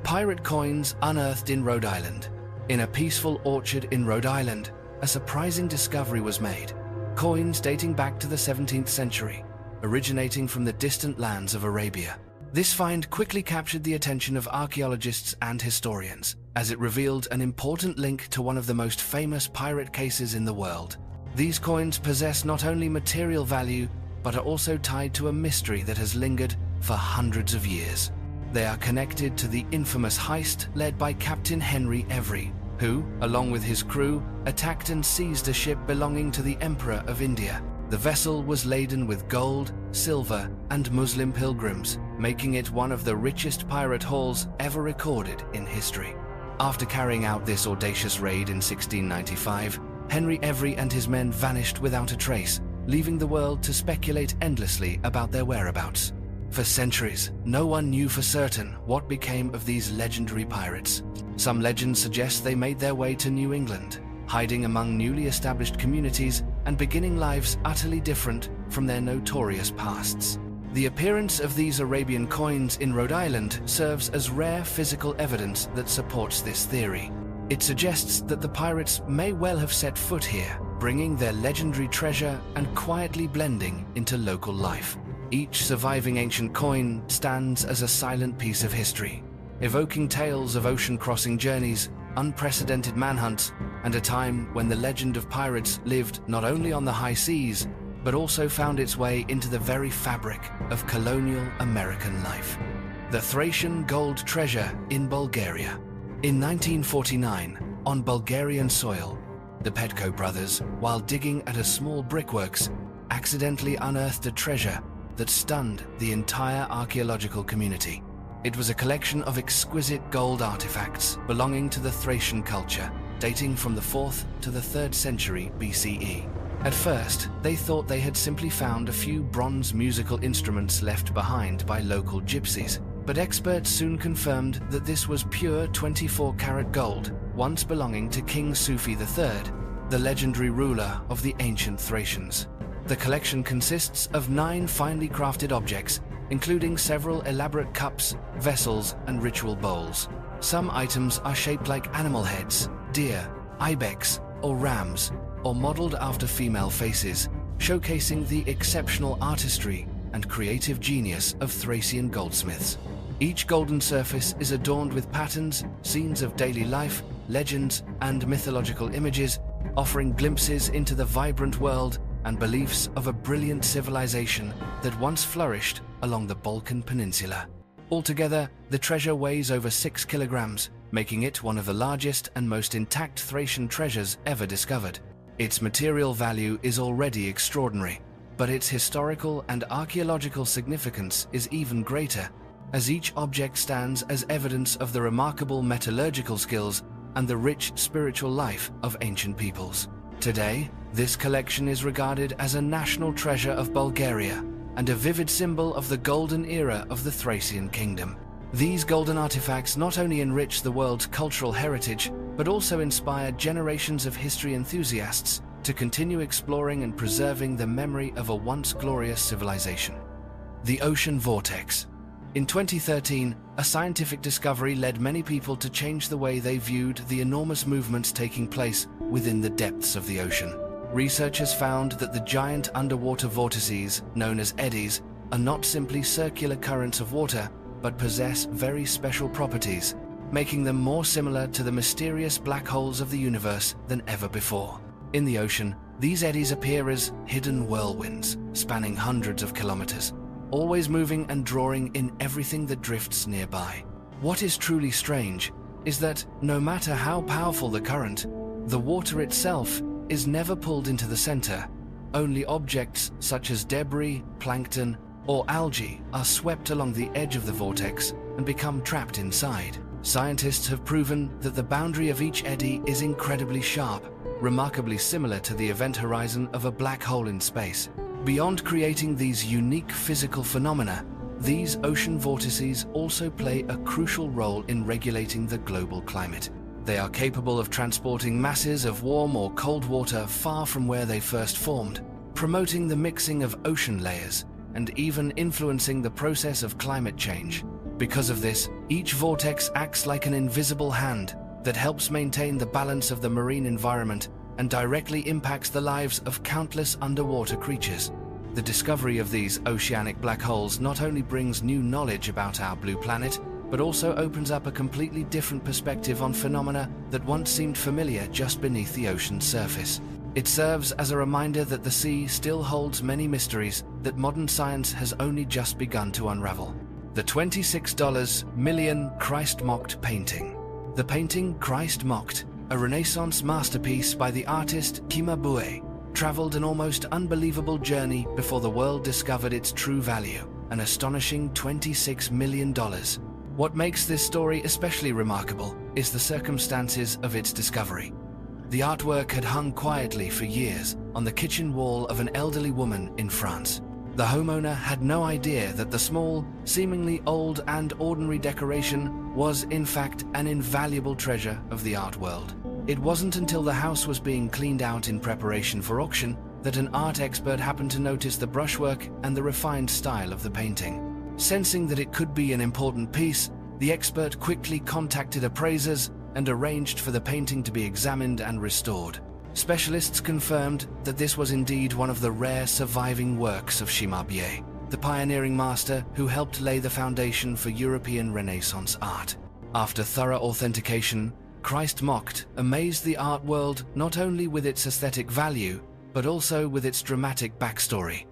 Pirate coins unearthed in Rhode Island. In a peaceful orchard in Rhode Island, a surprising discovery was made. Coins dating back to the 17th century, originating from the distant lands of Arabia. This find quickly captured the attention of archaeologists and historians, as it revealed an important link to one of the most famous pirate cases in the world. These coins possess not only material value, but are also tied to a mystery that has lingered for hundreds of years. They are connected to the infamous heist led by Captain Henry Every, who, along with his crew, attacked and seized a ship belonging to the Emperor of India. The vessel was laden with gold, silver, and Muslim pilgrims, making it one of the richest pirate hauls ever recorded in history. After carrying out this audacious raid in 1695, Henry Every and his men vanished without a trace, leaving the world to speculate endlessly about their whereabouts. For centuries, no one knew for certain what became of these legendary pirates. Some legends suggest they made their way to New England, hiding among newly established communities and beginning lives utterly different from their notorious pasts. The appearance of these Arabian coins in Rhode Island serves as rare physical evidence that supports this theory. It suggests that the pirates may well have set foot here, bringing their legendary treasure and quietly blending into local life. Each surviving ancient coin stands as a silent piece of history, evoking tales of ocean-crossing journeys, unprecedented manhunts, and a time when the legend of pirates lived not only on the high seas, but also found its way into the very fabric of colonial American life. The Thracian gold treasure in Bulgaria. In 1949, on Bulgarian soil, the Petko brothers, while digging at a small brickworks, accidentally unearthed a treasure that stunned the entire archaeological community. It was a collection of exquisite gold artifacts belonging to the Thracian culture, dating from the 4th to the 3rd century BCE. At first, they thought they had simply found a few bronze musical instruments left behind by local gypsies, but experts soon confirmed that this was pure 24-karat gold, once belonging to King Sufi III, the legendary ruler of the ancient Thracians. The collection consists of 9 finely crafted objects, including several elaborate cups, vessels, and ritual bowls. Some items are shaped like animal heads, deer, ibex, or rams, or modeled after female faces, showcasing the exceptional artistry and creative genius of Thracian goldsmiths. Each golden surface is adorned with patterns, scenes of daily life, legends, and mythological images, offering glimpses into the vibrant world and beliefs of a brilliant civilization that once flourished along the Balkan Peninsula. Altogether, the treasure weighs over 6 kilograms, making it one of the largest and most intact Thracian treasures ever discovered. Its material value is already extraordinary, but its historical and archaeological significance is even greater, as each object stands as evidence of the remarkable metallurgical skills and the rich spiritual life of ancient peoples. Today, this collection is regarded as a national treasure of Bulgaria and a vivid symbol of the golden era of the Thracian kingdom. These golden artifacts not only enrich the world's cultural heritage, but also inspire generations of history enthusiasts to continue exploring and preserving the memory of a once glorious civilization. The ocean vortex. In 2013, a scientific discovery led many people to change the way they viewed the enormous movements taking place within the depths of the ocean. Researchers found that the giant underwater vortices, known as eddies, are not simply circular currents of water, but possess very special properties, making them more similar to the mysterious black holes of the universe than ever before. In the ocean, these eddies appear as hidden whirlwinds, spanning hundreds of kilometers, always moving and drawing in everything that drifts nearby. What is truly strange is that no matter how powerful the current, the water itself is never pulled into the center. Only objects such as debris, plankton, or algae are swept along the edge of the vortex and become trapped inside. Scientists have proven that the boundary of each eddy is incredibly sharp, remarkably similar to the event horizon of a black hole in space. Beyond creating these unique physical phenomena, these ocean vortices also play a crucial role in regulating the global climate. They are capable of transporting masses of warm or cold water far from where they first formed, promoting the mixing of ocean layers and even influencing the process of climate change. Because of this, each vortex acts like an invisible hand that helps maintain the balance of the marine environment and directly impacts the lives of countless underwater creatures. The discovery of these oceanic black holes not only brings new knowledge about our blue planet, but also opens up a completely different perspective on phenomena that once seemed familiar just beneath the ocean's surface. It serves as a reminder that the sea still holds many mysteries that modern science has only just begun to unravel. The $26 million Christ Mocked painting. The painting Christ Mocked, a Renaissance masterpiece by the artist Cimabue, traveled an almost unbelievable journey before the world discovered its true value, an astonishing $26 million. What makes this story especially remarkable is the circumstances of its discovery. The artwork had hung quietly for years on the kitchen wall of an elderly woman in France. The homeowner had no idea that the small, seemingly old and ordinary decoration was in fact an invaluable treasure of the art world. It wasn't until the house was being cleaned out in preparation for auction that an art expert happened to notice the brushwork and the refined style of the painting. Sensing that it could be an important piece, the expert quickly contacted appraisers and arranged for the painting to be examined and restored. Specialists confirmed that this was indeed one of the rare surviving works of Cimabue, the pioneering master who helped lay the foundation for European Renaissance art. After thorough authentication, Christ Mocked amazed the art world not only with its aesthetic value, but also with its dramatic backstory.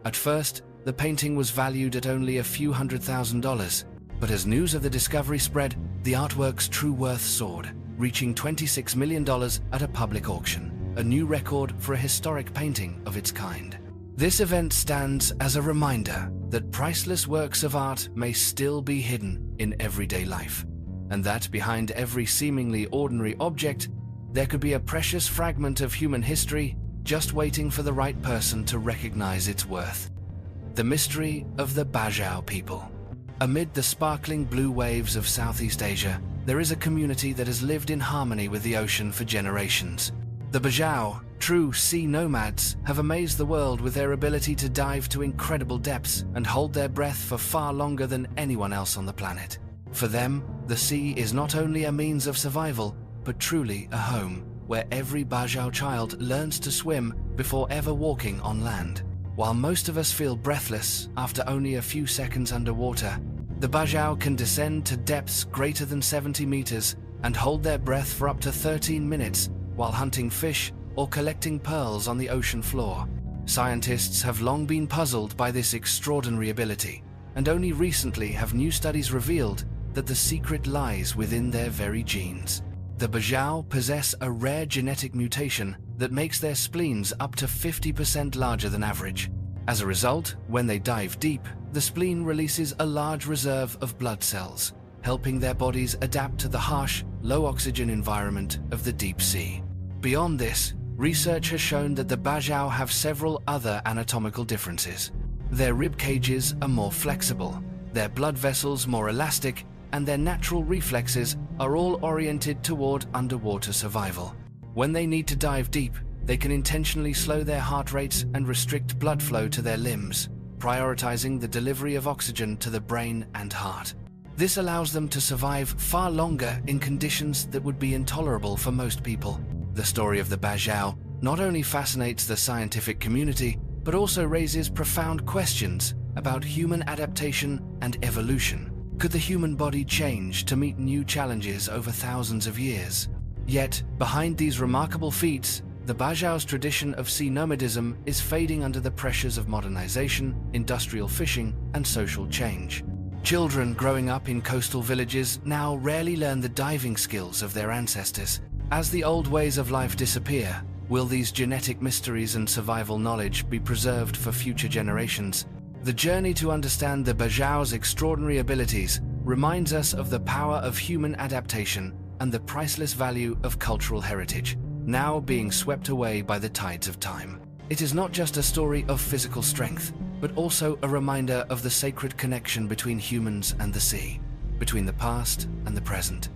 At first, the painting was valued at only a few $100,000, but as news of the discovery spread, the artwork's true worth soared, reaching $26 million at a public auction, a new record for a historic painting of its kind. This event stands as a reminder that priceless works of art may still be hidden in everyday life, and that behind every seemingly ordinary object, there could be a precious fragment of human history just waiting for the right person to recognize its worth. The mystery of the Bajau people. Amid the sparkling blue waves of Southeast Asia, there is a community that has lived in harmony with the ocean for generations. The Bajau, true sea nomads, have amazed the world with their ability to dive to incredible depths and hold their breath for far longer than anyone else on the planet. For them, the sea is not only a means of survival, but truly a home, where every Bajau child learns to swim before ever walking on land. While most of us feel breathless after only a few seconds underwater, the Bajau can descend to depths greater than 70 meters and hold their breath for up to 13 minutes while hunting fish or collecting pearls on the ocean floor. Scientists have long been puzzled by this extraordinary ability, and only recently have new studies revealed that the secret lies within their very genes. The Bajau possess a rare genetic mutation that makes their spleens up to 50% larger than average. As a result, when they dive deep, the spleen releases a large reserve of blood cells, helping their bodies adapt to the harsh, low-oxygen environment of the deep sea. Beyond this, research has shown that the Bajau have several other anatomical differences. Their rib cages are more flexible, their blood vessels more elastic, and their natural reflexes are all oriented toward underwater survival. When they need to dive deep, they can intentionally slow their heart rates and restrict blood flow to their limbs, prioritizing the delivery of oxygen to the brain and heart. This allows them to survive far longer in conditions that would be intolerable for most people. The story of the Bajau not only fascinates the scientific community, but also raises profound questions about human adaptation and evolution. Could the human body change to meet new challenges over thousands of years? Yet, behind these remarkable feats, the Bajau's tradition of sea nomadism is fading under the pressures of modernization, industrial fishing, and social change. Children growing up in coastal villages now rarely learn the diving skills of their ancestors. As the old ways of life disappear, will these genetic mysteries and survival knowledge be preserved for future generations? The journey to understand the Bajau's extraordinary abilities reminds us of the power of human adaptation and the priceless value of cultural heritage, now being swept away by the tides of time. It is not just a story of physical strength, but also a reminder of the sacred connection between humans and the sea, between the past and the present.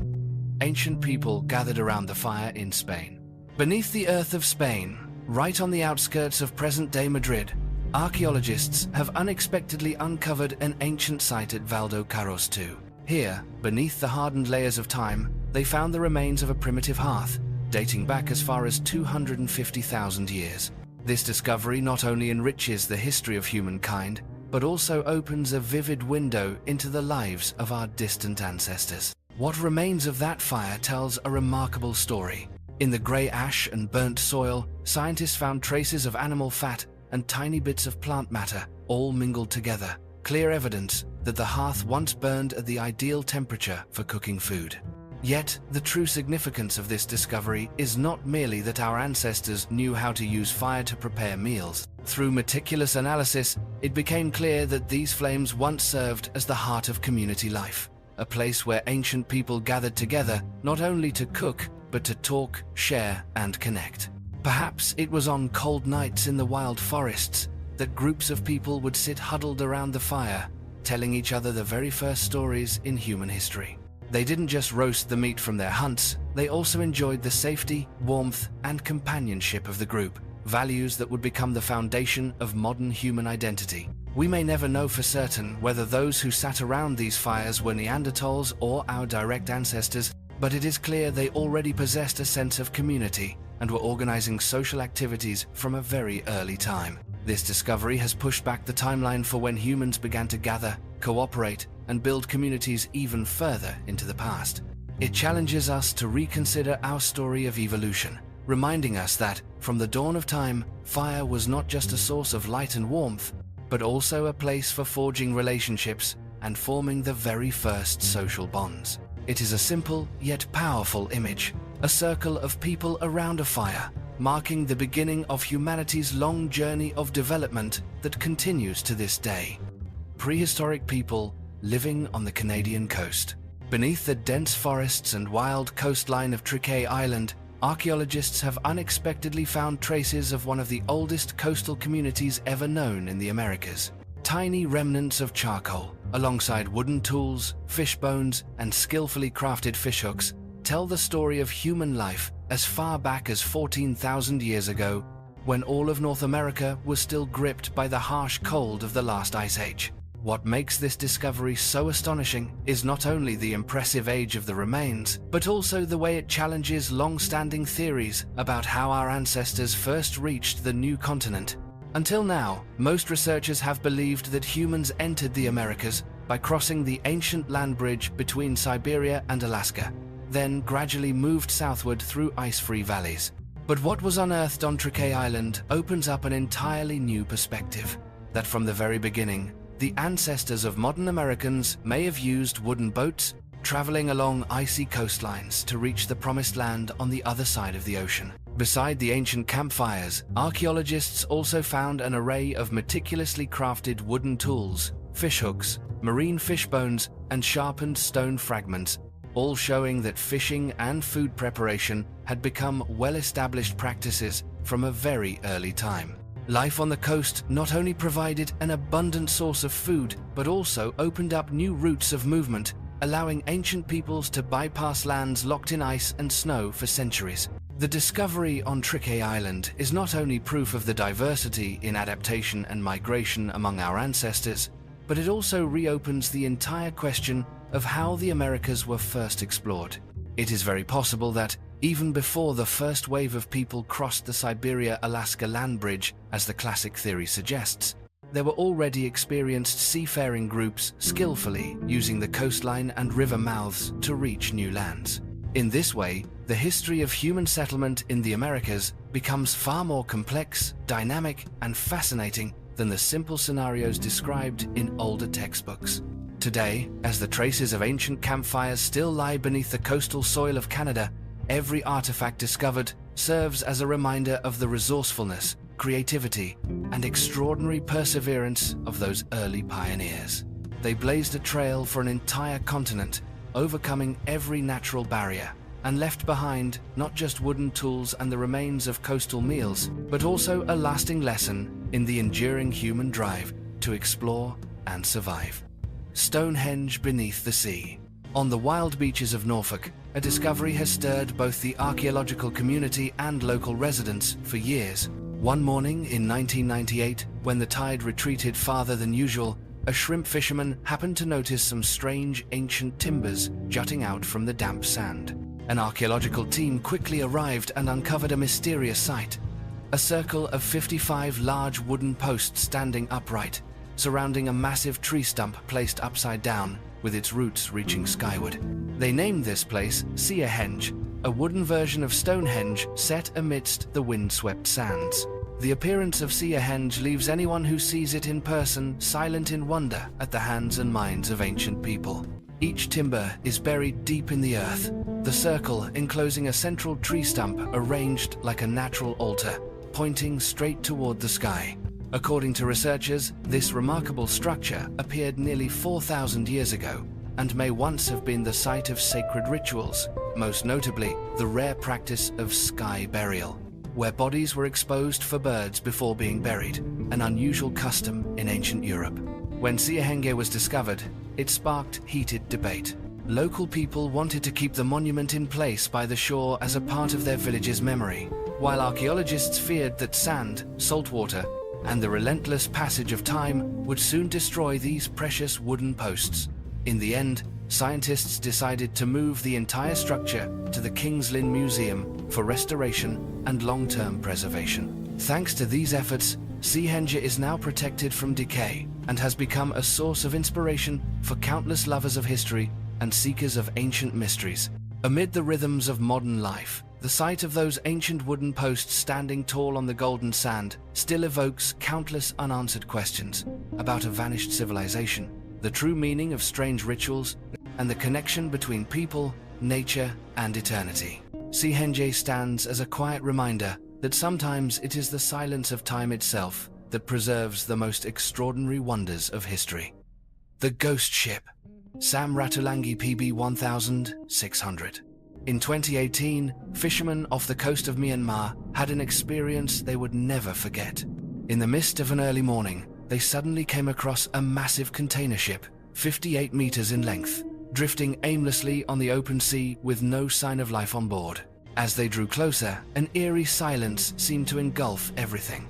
Ancient people gathered around the fire in Spain. Beneath the earth of Spain, right on the outskirts of present-day Madrid, archaeologists have unexpectedly uncovered an ancient site at Valdo Carros II. Here, beneath the hardened layers of time, they found the remains of a primitive hearth, dating back as far as 250,000 years. This discovery not only enriches the history of humankind, but also opens a vivid window into the lives of our distant ancestors. What remains of that fire tells a remarkable story. In the grey ash and burnt soil, scientists found traces of animal fat and tiny bits of plant matter, all mingled together. Clear evidence that the hearth once burned at the ideal temperature for cooking food. Yet, the true significance of this discovery is not merely that our ancestors knew how to use fire to prepare meals. Through meticulous analysis, it became clear that these flames once served as the heart of community life, a place where ancient people gathered together not only to cook, but to talk, share, and connect. Perhaps it was on cold nights in the wild forests that groups of people would sit huddled around the fire, telling each other the very first stories in human history. They didn't just roast the meat from their hunts, they also enjoyed the safety, warmth, and companionship of the group, values that would become the foundation of modern human identity. We may never know for certain whether those who sat around these fires were Neanderthals or our direct ancestors, but it is clear they already possessed a sense of community and were organizing social activities from a very early time. This discovery has pushed back the timeline for when humans began to gather, cooperate, and build communities even further into the past. It challenges us to reconsider our story of evolution, reminding us that, from the dawn of time, fire was not just a source of light and warmth, but also a place for forging relationships and forming the very first social bonds. It is a simple yet powerful image, a circle of people around a fire, marking the beginning of humanity's long journey of development that continues to this day. Prehistoric people living on the Canadian coast. Beneath the dense forests and wild coastline of Triquet Island, archaeologists have unexpectedly found traces of one of the oldest coastal communities ever known in the Americas. Tiny remnants of charcoal, alongside wooden tools, fish bones, and skillfully crafted fishhooks, tell the story of human life as far back as 14,000 years ago, when all of North America was still gripped by the harsh cold of the last ice age. What makes this discovery so astonishing is not only the impressive age of the remains, but also the way it challenges long-standing theories about how our ancestors first reached the new continent. Until now, most researchers have believed that humans entered the Americas by crossing the ancient land bridge between Siberia and Alaska, then gradually moved southward through ice-free valleys. But what was unearthed on Triquet Island opens up an entirely new perspective, that from the very beginning, the ancestors of modern Americans may have used wooden boats, traveling along icy coastlines to reach the promised land on the other side of the ocean. Beside the ancient campfires, archaeologists also found an array of meticulously crafted wooden tools, fishhooks, marine fish bones, and sharpened stone fragments, all showing that fishing and food preparation had become well-established practices from a very early time. Life on the coast not only provided an abundant source of food, but also opened up new routes of movement, allowing ancient peoples to bypass lands locked in ice and snow for centuries. The discovery on Triquet Island is not only proof of the diversity in adaptation and migration among our ancestors, but it also reopens the entire question of how the Americas were first explored. It is very possible that, even before the first wave of people crossed the Siberia-Alaska land bridge, as the classic theory suggests, there were already experienced seafaring groups skillfully using the coastline and river mouths to reach new lands. In this way, the history of human settlement in the Americas becomes far more complex, dynamic, and fascinating than the simple scenarios described in older textbooks. Today, as the traces of ancient campfires still lie beneath the coastal soil of Canada, every artifact discovered serves as a reminder of the resourcefulness, creativity, and extraordinary perseverance of those early pioneers. They blazed a trail for an entire continent, overcoming every natural barrier, and left behind not just wooden tools and the remains of coastal meals, but also a lasting lesson in the enduring human drive to explore and survive. Stonehenge beneath the sea. On the wild beaches of Norfolk, a discovery has stirred both the archaeological community and local residents for years. One morning in 1998, when the tide retreated farther than usual, a shrimp fisherman happened to notice some strange ancient timbers jutting out from the damp sand. An archaeological team quickly arrived and uncovered a mysterious sight: a circle of 55 large wooden posts standing upright, surrounding a massive tree stump placed upside down, with its roots reaching skyward. They named this place Seahenge, a wooden version of Stonehenge set amidst the windswept sands. The appearance of Seahenge leaves anyone who sees it in person silent in wonder at the hands and minds of ancient people. Each timber is buried deep in the earth, the circle enclosing a central tree stump arranged like a natural altar, pointing straight toward the sky. According to researchers, this remarkable structure appeared nearly 4,000 years ago and may once have been the site of sacred rituals, most notably the rare practice of sky burial, where bodies were exposed for birds before being buried, an unusual custom in ancient Europe. When Seahenge was discovered, it sparked heated debate. Local people wanted to keep the monument in place by the shore as a part of their village's memory, while archaeologists feared that sand, salt water, and the relentless passage of time would soon destroy these precious wooden posts. In the end, scientists decided to move the entire structure to the King's Lynn Museum for restoration and long-term preservation. Thanks to these efforts, Seahenge is now protected from decay and has become a source of inspiration for countless lovers of history and seekers of ancient mysteries. Amid the rhythms of modern life, the sight of those ancient wooden posts standing tall on the golden sand still evokes countless unanswered questions about a vanished civilization, the true meaning of strange rituals, and the connection between people, nature, and eternity. Seahenge stands as a quiet reminder that sometimes it is the silence of time itself that preserves the most extraordinary wonders of history. The Ghost Ship, Sam Ratulangi PB 1600. In 2018, fishermen off the coast of Myanmar had an experience they would never forget. In the mist of an early morning, they suddenly came across a massive container ship, 58 meters in length, drifting aimlessly on the open sea with no sign of life on board. As they drew closer, an eerie silence seemed to engulf everything.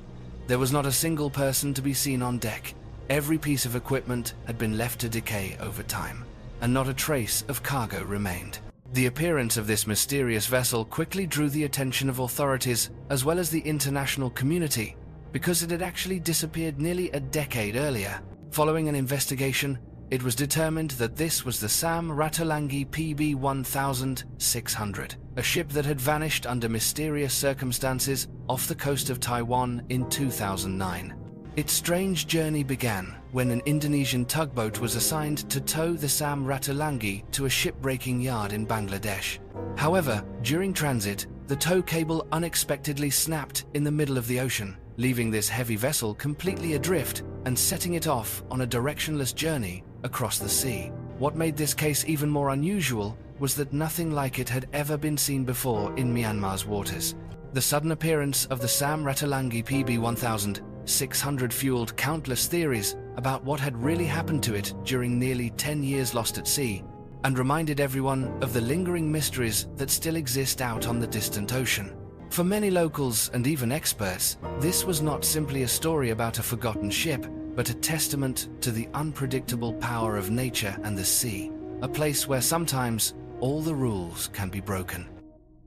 There was not a single person to be seen on deck. Every piece of equipment had been left to decay over time, and not a trace of cargo remained. The appearance of this mysterious vessel quickly drew the attention of authorities as well as the international community, because it had actually disappeared nearly a decade earlier. Following an investigation, it was determined that this was the Sam Ratulangi PB 1600, a ship that had vanished under mysterious circumstances off the coast of Taiwan in 2009. Its strange journey began when an Indonesian tugboat was assigned to tow the Sam Ratulangi to a shipbreaking yard in Bangladesh. However, during transit, the tow cable unexpectedly snapped in the middle of the ocean, leaving this heavy vessel completely adrift and setting it off on a directionless journey across the sea. What made this case even more unusual was that nothing like it had ever been seen before in Myanmar's waters. The sudden appearance of the Sam Ratulangi PB 1600 fueled countless theories about what had really happened to it during nearly 10 years lost at sea, and reminded everyone of the lingering mysteries that still exist out on the distant ocean. For many locals and even experts, this was not simply a story about a forgotten ship, but a testament to the unpredictable power of nature and the sea, a place where sometimes all the rules can be broken.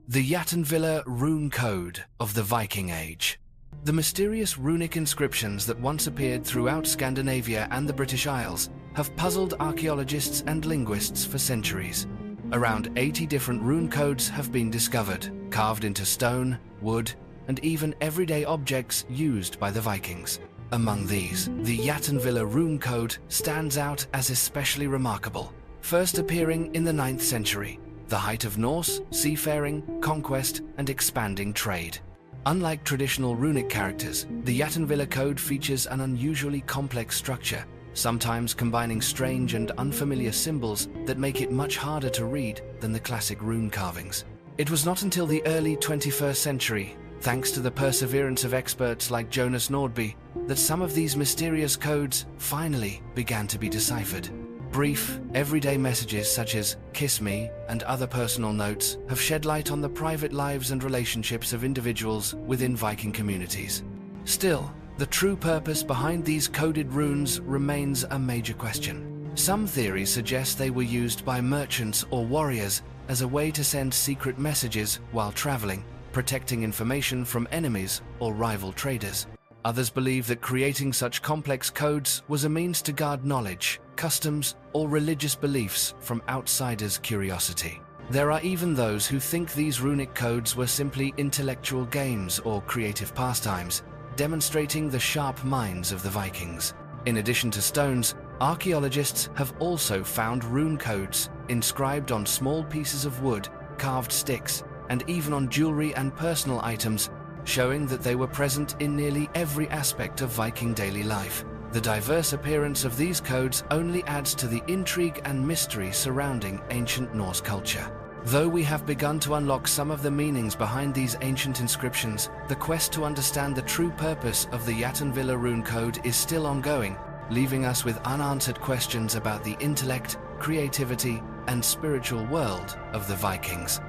The Jatanvilla Rune Code of the Viking Age. The mysterious runic inscriptions that once appeared throughout Scandinavia and the British Isles have puzzled archaeologists and linguists for centuries. Around 80 different rune codes have been discovered, carved into stone, wood, and even everyday objects used by the Vikings. Among these, the Jatanvilla Rune Code stands out as especially remarkable, first appearing in the 9th century, the height of Norse, seafaring, conquest, and expanding trade. Unlike traditional runic characters, the Jatanvilla Code features an unusually complex structure, sometimes combining strange and unfamiliar symbols that make it much harder to read than the classic rune carvings. It was not until the early 21st century, thanks to the perseverance of experts like Jonas Nordby, that some of these mysterious codes finally began to be deciphered. Brief, everyday messages such as "kiss me" and other personal notes have shed light on the private lives and relationships of individuals within Viking communities. Still, the true purpose behind these coded runes remains a major question. Some theories suggest they were used by merchants or warriors as a way to send secret messages while traveling, protecting information from enemies or rival traders. Others believe that creating such complex codes was a means to guard knowledge, customs, or religious beliefs from outsiders' curiosity. There are even those who think these runic codes were simply intellectual games or creative pastimes, demonstrating the sharp minds of the Vikings. In addition to stones, archaeologists have also found rune codes inscribed on small pieces of wood, carved sticks, and even on jewelry and personal items, showing that they were present in nearly every aspect of Viking daily life. The diverse appearance of these codes only adds to the intrigue and mystery surrounding ancient Norse culture. Though we have begun to unlock some of the meanings behind these ancient inscriptions, the quest to understand the true purpose of the Jotunvilla rune code is still ongoing, leaving us with unanswered questions about the intellect, creativity, and spiritual world of the Vikings.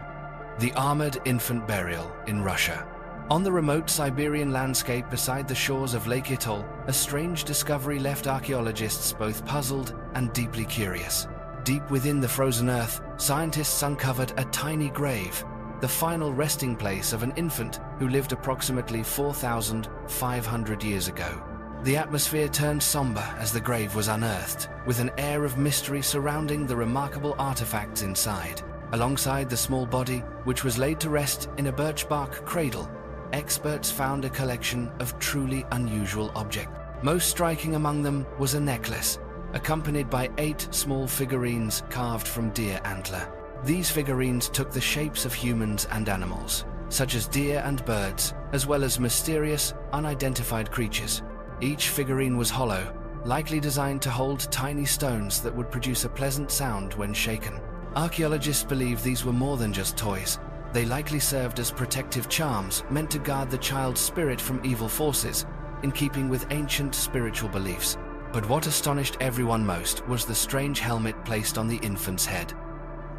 The armored infant burial in Russia. On the remote Siberian landscape beside the shores of Lake Itol, a strange discovery left archaeologists both puzzled and deeply curious. Deep within the frozen earth, scientists uncovered a tiny grave, the final resting place of an infant who lived approximately 4,500 years ago. The atmosphere turned somber as the grave was unearthed, with an air of mystery surrounding the remarkable artifacts inside. Alongside the small body, which was laid to rest in a birch bark cradle, experts found a collection of truly unusual objects. Most striking among them was a necklace, accompanied by 8 small figurines carved from deer antler. These figurines took the shapes of humans and animals, such as deer and birds, as well as mysterious, unidentified creatures. Each figurine was hollow, likely designed to hold tiny stones that would produce a pleasant sound when shaken. Archaeologists believe these were more than just toys. They likely served as protective charms meant to guard the child's spirit from evil forces, in keeping with ancient spiritual beliefs. But what astonished everyone most was the strange helmet placed on the infant's head.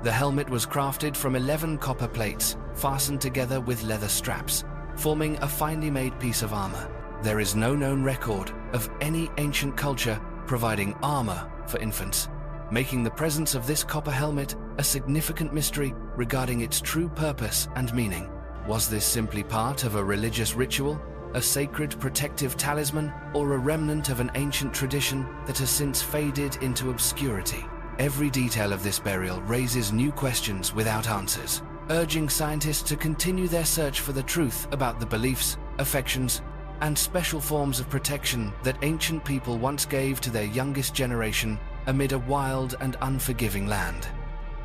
The helmet was crafted from 11 copper plates, fastened together with leather straps, forming a finely made piece of armor. There is no known record of any ancient culture providing armor for infants, making the presence of this copper helmet a significant mystery regarding its true purpose and meaning. Was this simply part of a religious ritual, a sacred protective talisman, or a remnant of an ancient tradition that has since faded into obscurity? Every detail of this burial raises new questions without answers, urging scientists to continue their search for the truth about the beliefs, affections, and special forms of protection that ancient people once gave to their youngest generation amid a wild and unforgiving land.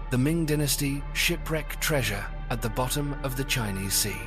The Ming Dynasty shipwreck treasure at the bottom of the Chinese Sea.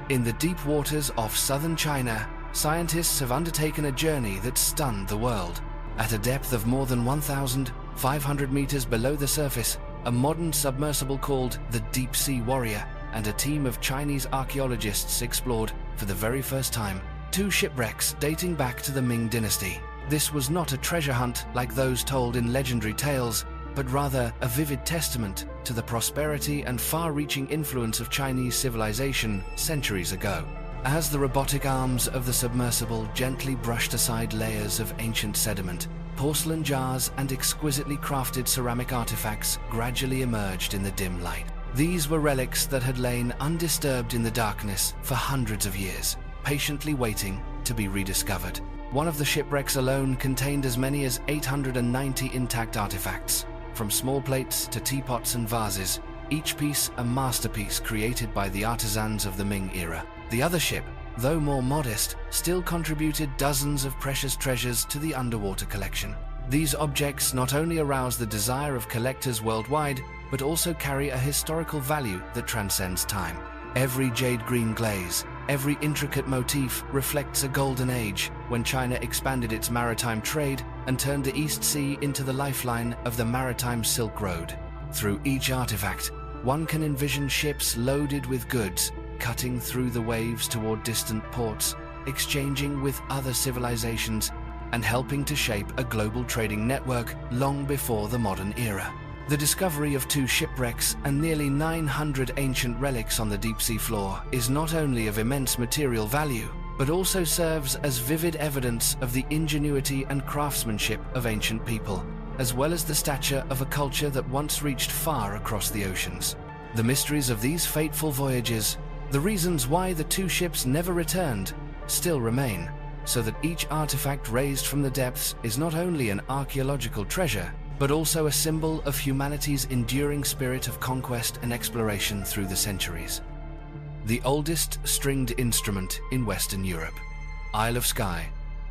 In the deep waters off southern China, scientists have undertaken a journey that stunned the world. At a depth of more than 1,500 meters below the surface, a modern submersible called the Deep Sea Warrior and a team of Chinese archaeologists explored, for the very first time, 2 shipwrecks dating back to the Ming Dynasty. This was not a treasure hunt like those told in legendary tales, but rather a vivid testament to the prosperity and far-reaching influence of Chinese civilization centuries ago. As the robotic arms of the submersible gently brushed aside layers of ancient sediment, porcelain jars and exquisitely crafted ceramic artifacts gradually emerged in the dim light. These were relics that had lain undisturbed in the darkness for hundreds of years, patiently waiting to be rediscovered. One of the shipwrecks alone contained as many as 890 intact artifacts, from small plates to teapots and vases, each piece a masterpiece created by the artisans of the Ming era. The other ship, though more modest, still contributed dozens of precious treasures to the underwater collection. These objects not only arouse the desire of collectors worldwide, but also carry a historical value that transcends time. Every jade green glaze, every intricate motif reflects a golden age when China expanded its maritime trade and turned the East Sea into the lifeline of the maritime Silk Road. Through each artifact, one can envision ships loaded with goods, cutting through the waves toward distant ports, exchanging with other civilizations, and helping to shape a global trading network long before the modern era. The discovery of 2 shipwrecks and nearly 900 ancient relics on the deep-sea floor is not only of immense material value, but also serves as vivid evidence of the ingenuity and craftsmanship of ancient people, as well as the stature of a culture that once reached far across the oceans. The mysteries of these fateful voyages The reasons why the two ships never returned still remain, so that each artifact raised from the depths is not only an archaeological treasure, but also a symbol of humanity's enduring spirit of conquest and exploration through the centuries. The oldest stringed instrument in Western Europe, Isle of Skye,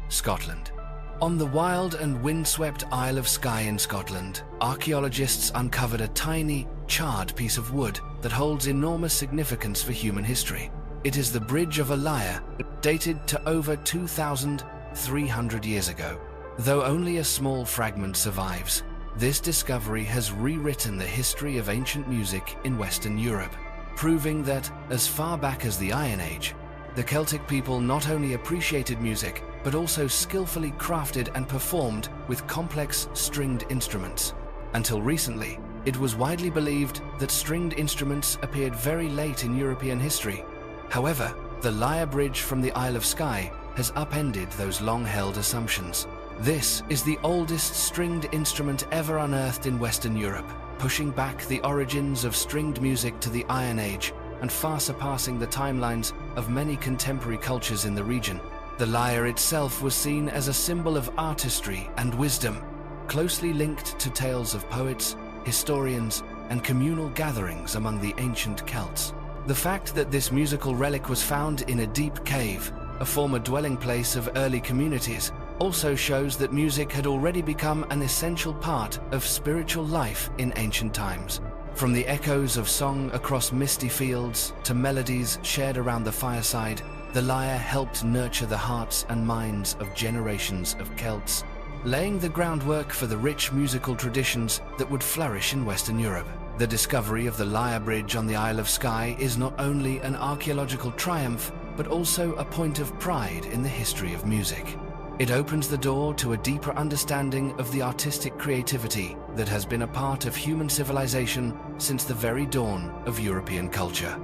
Scotland. On the wild and windswept Isle of Skye in Scotland, archaeologists uncovered a tiny, charred piece of wood that holds enormous significance for human history. It is the bridge of a lyre, dated to over 2,300 years ago. Though only a small fragment survives, this discovery has rewritten the history of ancient music in Western Europe, proving that, as far back as the Iron Age, the Celtic people not only appreciated music, but also skillfully crafted and performed with complex stringed instruments. Until recently, it was widely believed that stringed instruments appeared very late in European history. However, the lyre bridge from the Isle of Skye has upended those long-held assumptions. This is the oldest stringed instrument ever unearthed in Western Europe, pushing back the origins of stringed music to the Iron Age and far surpassing the timelines of many contemporary cultures in the region. The lyre itself was seen as a symbol of artistry and wisdom, closely linked to tales of poets, historians, and communal gatherings among the ancient Celts. The fact that this musical relic was found in a deep cave, a former dwelling place of early communities, also shows that music had already become an essential part of spiritual life in ancient times. From the echoes of song across misty fields to melodies shared around the fireside, the lyre helped nurture the hearts and minds of generations of Celts, laying the groundwork for the rich musical traditions that would flourish in Western Europe. The discovery of the lyre bridge on the Isle of Skye is not only an archaeological triumph, but also a point of pride in the history of music. It opens the door to a deeper understanding of the artistic creativity that has been a part of human civilization since the very dawn of European culture.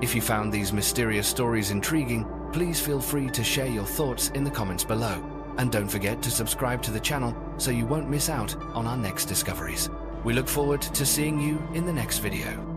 If you found these mysterious stories intriguing, please feel free to share your thoughts in the comments below. And don't forget to subscribe to the channel so you won't miss out on our next discoveries. We look forward to seeing you in the next video.